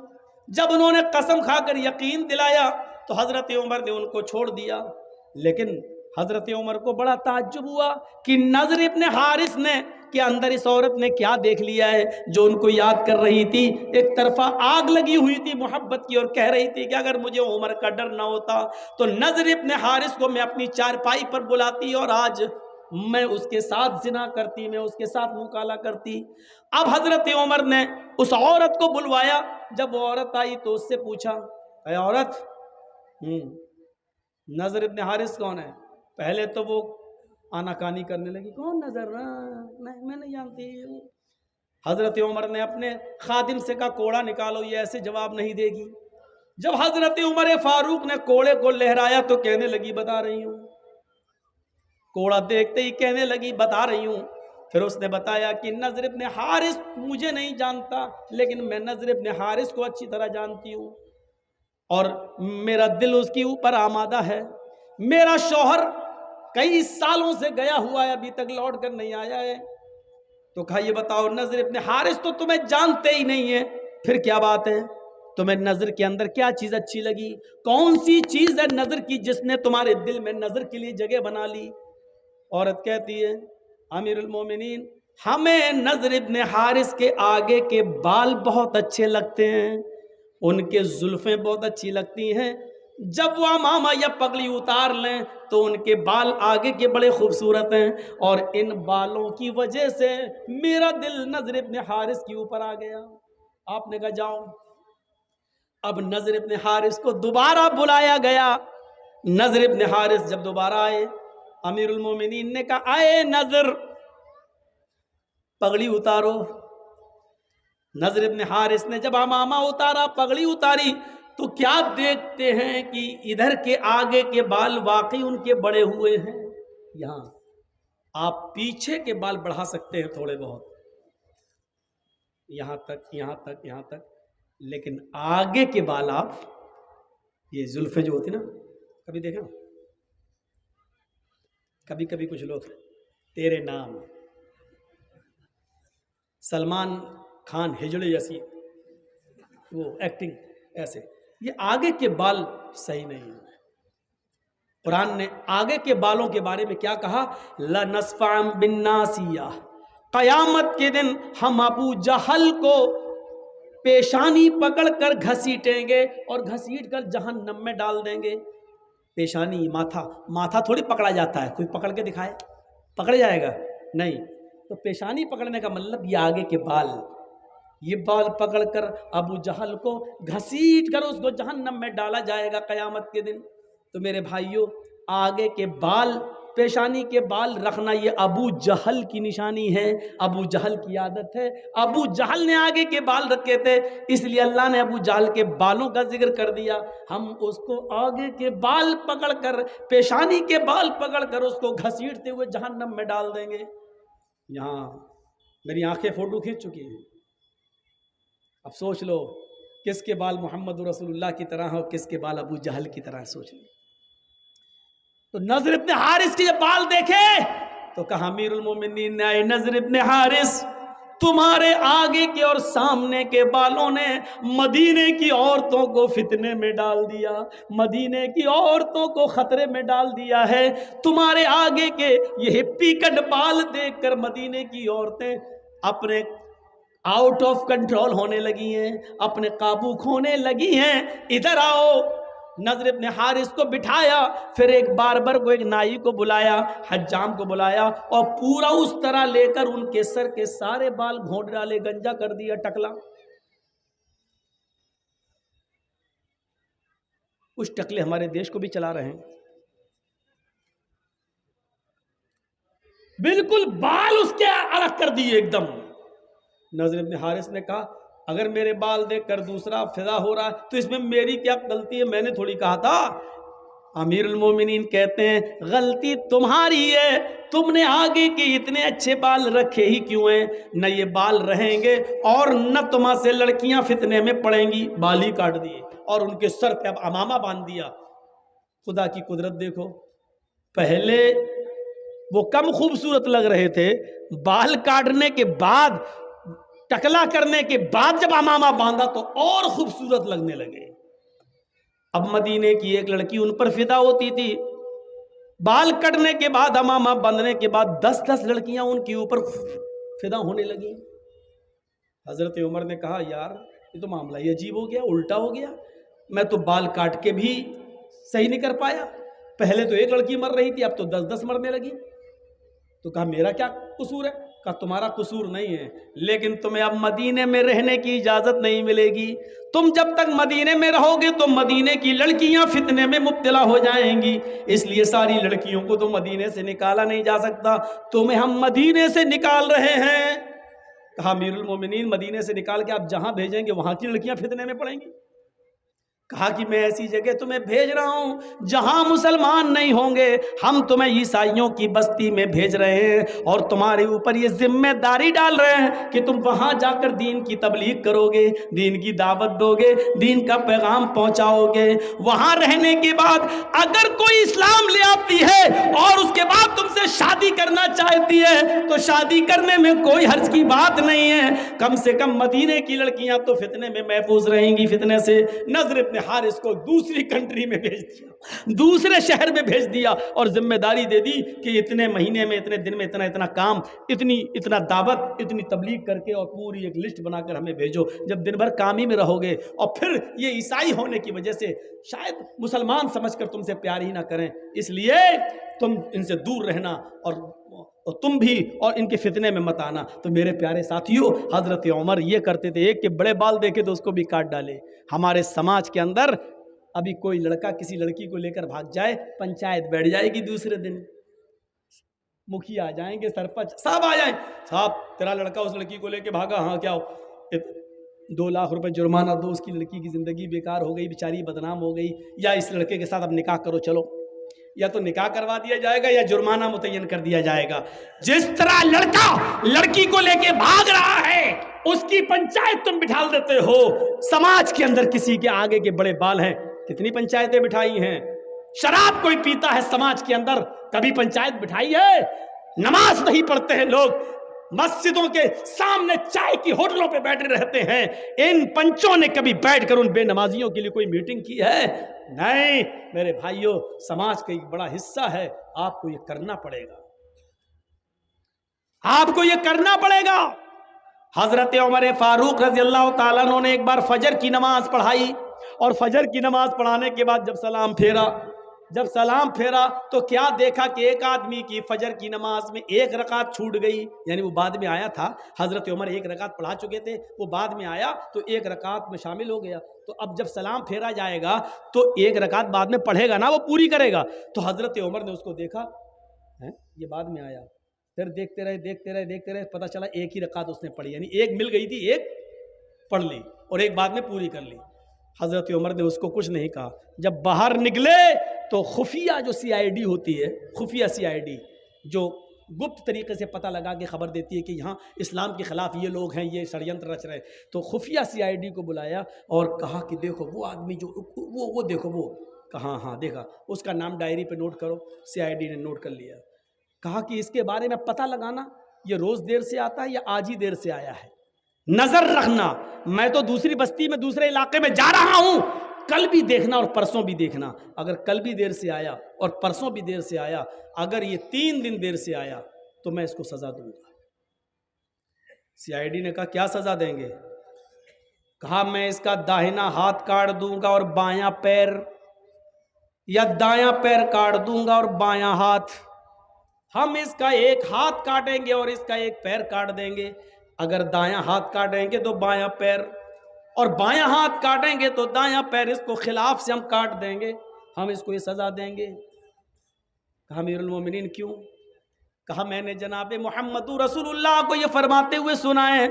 जब उन्होंने कसम खाकर यकीन दिलाया तो हजरत उमर ने उनको छोड़ दिया। लेकिन हजरत उमर को बड़ा ताज्जुब हुआ कि नज़र इब्ने हारिस ने के अंदर इस औरत ने क्या देख लिया है जो उनको याद कर रही थी। एक तरफा आग लगी हुई थी मोहब्बत की, और कह रही थी कि अगर मुझे उमर का डर ना होता तो नज़र इब्ने हारिस को मैं अपनी 4 पाई पर बुलाती और आज मैं उसके साथ जिना करती, मैं उसके साथ मुकाला करती। अब हजरत उमर ने उस औरत को बुलवाया। जब वो औरत आई तो उससे पूछा, अरे औरत, नज़र इब्ने हारिस कौन है? पहले तो वो आनाकानी करने लगी, कौन नजर, नहीं मैं नहीं जानती। हजरत उमर ने अपने खादिम से कहा, कोड़ा निकालो, ये ऐसे जवाब नहीं देगी। जब हजरत उमर फारूक ने कोड़े को लहराया तो कहने लगी बता रही हूं, कोड़ा देखते ही कहने लगी बता रही हूं। फिर उसने बताया कि नज़र इब्न हारिस मुझे नहीं जानता, लेकिन मैं नज़र इब्न हारिस को अच्छी तरह जानती हूँ और मेरा दिल उसके ऊपर आमादा है। मेरा शौहर कई सालों से गया हुआ है, अभी तक लौट कर नहीं आया है। तो कहा ये बताओ नज़र इब्न हारिस तो तुम्हें जानते ही नहीं है, फिर क्या बात है? तुम्हें नज़र के अंदर क्या चीज़ अच्छी लगी? कौन सी चीज़ है नज़र की जिसने तुम्हारे दिल में नज़र के लिए जगह बना ली? औरत कहती है अमीरुल मोमिनीन, हमें नज़र इब्न हारिस के आगे के बाल बहुत अच्छे लगते हैं, उनके जुल्फ़ें बहुत अच्छी लगती हैं। जब वो अमामा या पगड़ी उतार लें तो उनके बाल आगे के बड़े खूबसूरत हैं और इन बालों की वजह से मेरा दिल नज़र इब्न हारिस के ऊपर आ गया। आपने कहा जाओ। अब नज़र इब्न हारिस को दोबारा बुलाया गया। नज़र इब्न हारिस जब दोबारा आए, अमीरुल मोमिनीन ने कहा आए नज़र, पगड़ी उतारो। नज़र इब्न हारिस ने जब अमामा उतारा, पगड़ी उतारी, तो क्या देखते हैं कि इधर के आगे के बाल वाकई उनके बड़े हुए हैं। यहाँ आप पीछे के बाल बढ़ा सकते हैं थोड़े बहुत, यहाँ तक, यहाँ तक, यहाँ तक, लेकिन आगे के बाल आप, ये जुल्फे जो होती ना, कभी देखा, कभी कभी कुछ लोग तेरे नाम, सलमान खान हिजड़े जैसी वो एक्टिंग ऐसे, ये आगे के बाल सही नहीं है। कुरान ने आगे के बालों के बारे में क्या कहा? लनस्फ़अन बिन्नासिया, क़यामत के दिन हम अबू जहल को पेशानी पकड़कर घसीटेंगे और घसीट कर जहन्नम में डाल देंगे। पेशानी, माथा, माथा थोड़ी पकड़ा जाता है, कोई पकड़ के दिखाए, पकड़ जाएगा नहीं। तो पेशानी पकड़ने का मतलब ये आगे के बाल, ये बाल पकड़कर अबू जहल को घसीट कर उसको जहन्नम में डाला जाएगा क़यामत के दिन। तो मेरे भाइयों, आगे के बाल, पेशानी के बाल रखना ये अबू जहल की निशानी है, अबू जहल की आदत है। अबू जहल ने आगे के बाल रखे थे, इसलिए अल्लाह ने अबू जहल के बालों का जिक्र कर दिया। हम उसको आगे के बाल पकड़कर, पेशानी के बाल पकड़कर उसको घसीटते हुए जहन्नम में डाल देंगे। यहाँ मेरी आंखें फोटो खींच चुकी हैं। अब सोच लो किसके बाल मोहम्मद रसूलुल्लाह की तरह हो, किसके बाल अबू जहल की तरह, सोच लो। तो नज़र इब्न हारिस के जब बाल देखे तो कहा अमीरुल मोमिनीन ने, आए नज़र इब्न हारिस, तुम्हारे आगे के और सामने के बालों ने मदीने की औरतों को फितने में डाल दिया, मदीने की औरतों को खतरे में डाल दिया है। तुम्हारे आगे के ये हिप्पी कट बाल देखकर मदीने की औरतें अपने आउट ऑफ कंट्रोल होने लगी हैं, अपने काबू खोने लगी हैं। इधर आओ। नज़र इब्न हारिस को बिठाया, फिर एक बारबर को, एक नाई को बुलाया, हज्जाम को बुलाया और पूरा उस तरह लेकर उनके सर के सारे बाल घोंट डाले, गंजा कर दिया, टकला। कुछ टकले हमारे देश को भी चला रहे हैं, बिल्कुल बाल उसके अलग कर दिए एकदम। नज़र इब्न हारिस ने कहा अगर मेरे बाल देखकर दूसरा फिदा हो रहा है तो इसमें मेरी क्या गलती है? मैंने थोड़ी कहा था। अमीरुल मोमिनीन कहते हैं गलती तुम्हारी है, तुमने आगे के इतने अच्छे बाल रखे ही क्यों हैं? न ये बाल रहेंगे और न तुम से लड़कियां फितने में पड़ेंगी। बाल ही काट दिए और उनके सर पे अब अमामा बांध दिया। खुदा की कुदरत देखो, पहले वो कम खूबसूरत लग रहे थे, बाल काटने के बाद, टकला करने के बाद जब अमामा बांधा तो और खूबसूरत लगने लगे। अब मदीने की एक लड़की उन पर फिदा होती थी, बाल कटने के बाद, अमामा बांधने के बाद 10-10 लड़कियां उनके ऊपर फिदा होने लगी। हजरत उमर ने कहा यार ये तो मामला ही अजीब हो गया, उल्टा हो गया। मैं तो बाल काट के भी सही नहीं कर पाया, पहले तो एक लड़की मर रही थी, अब तो 10-10 मरने लगी। तो कहा मेरा क्या कसूर है? कहा तुम्हारा कसूर नहीं है, लेकिन तुम्हें अब मदीने में रहने की इजाज़त नहीं मिलेगी। तुम जब तक मदीने में रहोगे तो मदीने की लड़कियां फितने में मुब्तला हो जाएंगी, इसलिए सारी लड़कियों को तो मदीने से निकाला नहीं जा सकता, तुम्हें हम मदीने से निकाल रहे हैं। कहा अमीरुल मोमिनीन मदीने से निकाल के आप जहां भेजेंगे वहां की लड़कियां फितने में पड़ेंगी। کہا کہ میں ایسی جگہ تمہیں بھیج رہا ہوں جہاں مسلمان نہیں ہوں گے، ہم تمہیں عیسائیوں کی بستی میں بھیج رہے ہیں اور تمہارے اوپر یہ ذمہ داری ڈال رہے ہیں کہ تم وہاں جا کر دین کی تبلیغ کرو گے، دین کی دعوت دو گے، دین کا پیغام پہنچاؤ گے۔ وہاں رہنے کے بعد اگر کوئی اسلام لے آتی ہے اور اس کے بعد تم سے شادی کرنا چاہتی ہے تو شادی کرنے میں کوئی حرج کی بات نہیں ہے، کم سے کم مدینے کی لڑکیاں تو فتنے میں محفوظ رہیں گی فتنے سے۔ نضر ابن حارث کو دوسری کنٹری میں بھیج دیا، دوسرے شہر میں بھیج دیا اور ذمہ داری دے دی کہ اتنے مہینے میں، اتنے دن میں اتنا کام، اتنا دعوت، اتنی تبلیغ کر کے اور پوری ایک لسٹ بنا کر ہمیں بھیجو۔ جب دن بھر کام ہی میں رہو گے اور پھر یہ عیسائی ہونے کی وجہ سے شاید مسلمان سمجھ کر تم سے پیار ہی نہ کریں، اس لیے تم ان سے دور رہنا اور تم بھی اور ان کے فتنے میں مت آنا۔ تو میرے پیارے ساتھیوں، حضرت عمر یہ کرتے تھے، ایک کے بڑے بال دیکھے تو اس کو بھی کاٹ ڈالے۔ ہمارے سماج کے اندر ابھی کوئی لڑکا کسی لڑکی کو لے کر بھاگ جائے، پنچایت بیٹھ جائے گی، دوسرے دن مکھیا آ جائیں گے، سرپنچ صاحب آ جائیں، صاحب تیرا لڑکا اس لڑکی کو لے کے بھاگا، ہاں کیا ہو، 2 لاکھ روپے جرمانہ دو، اس کی لڑکی کی زندگی بیکار ہو گئی، بیچاری بدنام ہو گئی، یا اس لڑکے کے ساتھ اب نکاح کرو، چلو، یا تو نکاح کروا دیا جائے گا یا جرمانہ متعین کر دیا جائے گا۔ جس طرح لڑکا لڑکی کو لے کے بھاگ رہا ہے اس کی پنچایت تم بٹھا دیتے ہو۔ سماج کے اندر کسی کے آگے کے بڑے بال ہیں، کتنی پنچایتیں بٹھائی ہیں۔ شراب کوئی پیتا ہے سماج کے اندر، کبھی پنچایت بٹھائی ہے؟ نماز نہیں پڑھتے ہیں لوگ، مسجدوں کے سامنے چائے کی ہوٹلوں پہ بیٹھے رہتے ہیں، ان پنچوں نے کبھی بیٹھ کر ان بے نمازیوں کے لیے کوئی میٹنگ کی ہے؟ نہیں میرے بھائیوں، سماج کا ایک بڑا حصہ ہے، آپ کو یہ کرنا پڑے گا، آپ کو یہ کرنا پڑے گا۔ حضرت عمر فاروق رضی اللہ تعالیٰ عنہ نے ایک بار فجر کی نماز پڑھائی اور فجر کی نماز پڑھانے کے بعد جب سلام پھیرا تو کیا دیکھا کہ ایک آدمی کی فجر کی نماز میں 1 رکعت چھوٹ گئی، یعنی وہ بعد میں آیا تھا، حضرت عمر 1 رکعت پڑھا چکے تھے، وہ بعد میں آیا تو 1 رکعت میں شامل ہو گیا۔ تو اب جب سلام پھیرا جائے گا تو 1 رکعت بعد میں پڑھے گا نا، وہ پوری کرے گا۔ تو حضرت عمر نے اس کو دیکھا، یہ بعد میں آیا، پھر دیکھتے رہے، پتہ چلا 1 ہی رکعت اس نے پڑھی، یعنی 1 مل گئی تھی، 1 پڑھ لی اور 1 بعد میں پوری کر لی۔ حضرت عمر نے اس کو کچھ نہیں کہا۔ جب باہر نکلے تو خفیہ جو CID ہوتی ہے، خفیہ CID جو گپت طریقے سے پتہ لگا کے خبر دیتی ہے کہ یہاں اسلام کے خلاف یہ لوگ ہیں، یہ ષڈینتر رچ رہے، تو خفیہ CID کو بلایا اور کہا کہ دیکھو وہ آدمی جو وہ دیکھو، وہ کہاں، ہاں دیکھا، اس کا نام ڈائری پہ نوٹ کرو۔ CID نے نوٹ کر لیا۔ کہا کہ اس کے بارے میں پتہ لگانا، یہ روز دیر سے آتا ہے یا آج ہی دیر سے آیا ہے، نظر رکھنا، میں تو دوسری بستی میں دوسرے علاقے میں جا رہا ہوں، کل بھی دیکھنا اور پرسوں بھی دیکھنا، اگر کل بھی دیر سے آیا اور پرسوں بھی دیر سے آیا، اگر یہ 3 دن دیر سے آیا تو میں اس کو سزا دوں گا۔ CID نے کہا کیا سزا دیں گے؟ کہا میں اس کا داہنا ہاتھ کاٹ دوں گا اور بایاں پیر، یا دایاں پیر کاٹ دوں گا اور بایاں ہاتھ، ہم اس کا 1 ہاتھ کاٹیں گے اور اس کا 1 پیر کاٹ دیں گے۔ اگر دایاں ہاتھ کاٹیں گے تو بایاں پیر، اور بایاں ہاتھ کاٹیں گے تو دایاں پیر، اس کو خلاف سے ہم کاٹ دیں گے، ہم اس کو یہ سزا دیں گے۔ کہا امیر المومنین کیوں؟ کہا میں نے جناب محمد رسول اللہ کو یہ فرماتے ہوئے سنا ہے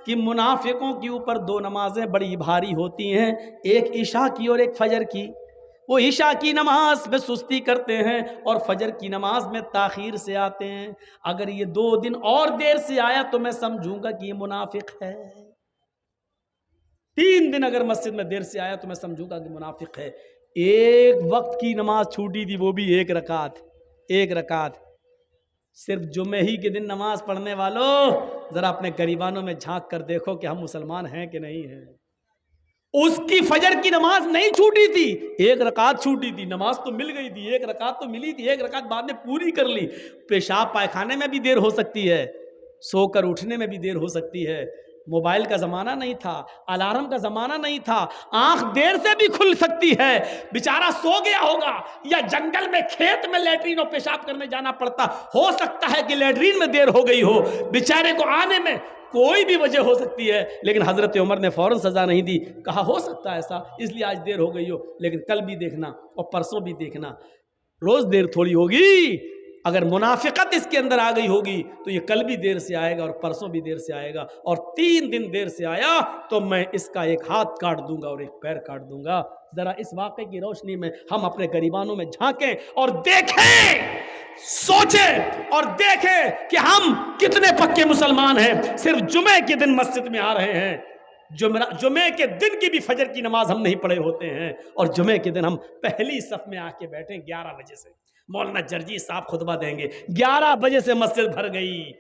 کہ منافقوں کے اوپر 2 نمازیں بڑی بھاری ہوتی ہیں، ایک عشاء کی اور ایک فجر کی۔ وہ عشاء کی نماز میں سستی کرتے ہیں اور فجر کی نماز میں تاخیر سے آتے ہیں، اگر یہ 2 دن اور دیر سے آیا تو میں سمجھوں گا کہ یہ منافق ہے۔ 3 دن اگر مسجد میں دیر سے آیا تو میں سمجھوں گا کہ منافق ہے۔ 1 وقت کی نماز چھوٹی تھی، وہ بھی 1 رکعت۔ صرف جمعے ہی کے دن نماز پڑھنے والوں، ذرا اپنے گریبانوں میں جھانک کر دیکھو کہ ہم مسلمان ہیں کہ نہیں ہیں۔ اس کی فجر کی نماز نہیں چھوٹی تھی، 1 رکعت چھوٹی تھی، نماز تو مل گئی تھی، 1 رکعت تو ملی تھی، 1 رکعت بعد میں پوری کر لی۔ پیشاب پائخانے میں بھی دیر ہو سکتی ہے، سو کر اٹھنے میں بھی دیر ہو سکتی ہے، موبائل کا زمانہ نہیں تھا، الارم کا زمانہ نہیں تھا، آنکھ دیر سے بھی کھل سکتی ہے، بیچارہ سو گیا ہوگا یا جنگل میں کھیت میں لیٹرین اور پیشاب کرنے جانا پڑتا، ہو سکتا ہے کہ لیٹرین میں دیر ہو گئی ہو، بیچارے کو آنے میں کوئی بھی وجہ ہو سکتی ہے، لیکن حضرت عمر نے فوراً سزا نہیں دی، کہا ہو سکتا ہے ایسا، اس لیے آج دیر ہو گئی ہو، لیکن کل بھی دیکھنا اور پرسوں بھی دیکھنا، روز دیر تھوڑی ہوگی، अगर मुनाफिकत इसके अंदर आ गई होगी तो ये कल भी देर से आएगा और परसों भी देर से आएगा, और 3 दिन देर से आया तो मैं इसका एक हाथ काट दूंगा और एक पैर काट दूंगा। जरा इस वाक़े की रोशनी में हम अपने गरीबानों में झांकें और देखें, सोचें और देखें कि हम कितने पक्के मुसलमान हैं। सिर्फ जुमे के दिन मस्जिद में आ रहे हैं, जुमे के दिन की भी फजर की नमाज हम नहीं पढ़े होते हैं, और जुमे के दिन हम पहली सफ में आके बैठे 11 बजे से। मौलाना जर्जी साहब खुतबा देंगे, 11 बजे से मस्जिद भर गई।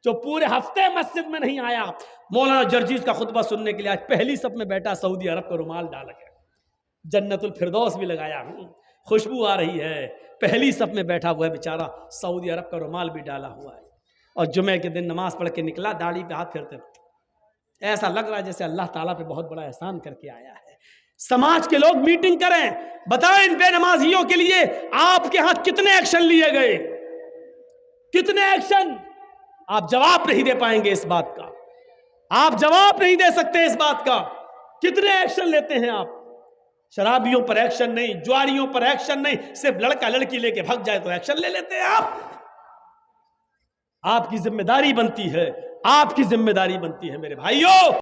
जो पूरे हफ्ते मस्जिद में नहीं आया, मौलाना जर्जी का खुतबा सुनने के लिए आज पहली सफ में बैठा, सऊदी अरब का रुमाल डाल के, जन्नतुल फिरदौस भी लगाया, खुशबू आ रही है, पहली सफ में बैठा हुआ है बेचारा, सऊदी अरब का रुमाल भी डाला हुआ है, और जुमे के दिन नमाज पढ़ के निकला, दाढ़ी पे हाथ फेरते, ऐसा लग रहा है जैसे अल्लाह ताला पे बहुत बड़ा एहसान करके आया है। समाज के लोग मीटिंग करें, बताएं इन बेनमाजियों के लिए आपके यहां कितने एक्शन लिए गए, कितने एक्शन। आप जवाब नहीं दे पाएंगे इस बात का, आप जवाब नहीं दे सकते इस बात का, कितने एक्शन लेते हैं आप। शराबियों पर एक्शन नहीं, जुआरियों पर एक्शन नहीं, सिर्फ लड़का लड़की लेके भाग जाए तो एक्शन ले लेते हैं आप। आपकी जिम्मेदारी बनती है, आपकी जिम्मेदारी बनती है मेरे भाइयों।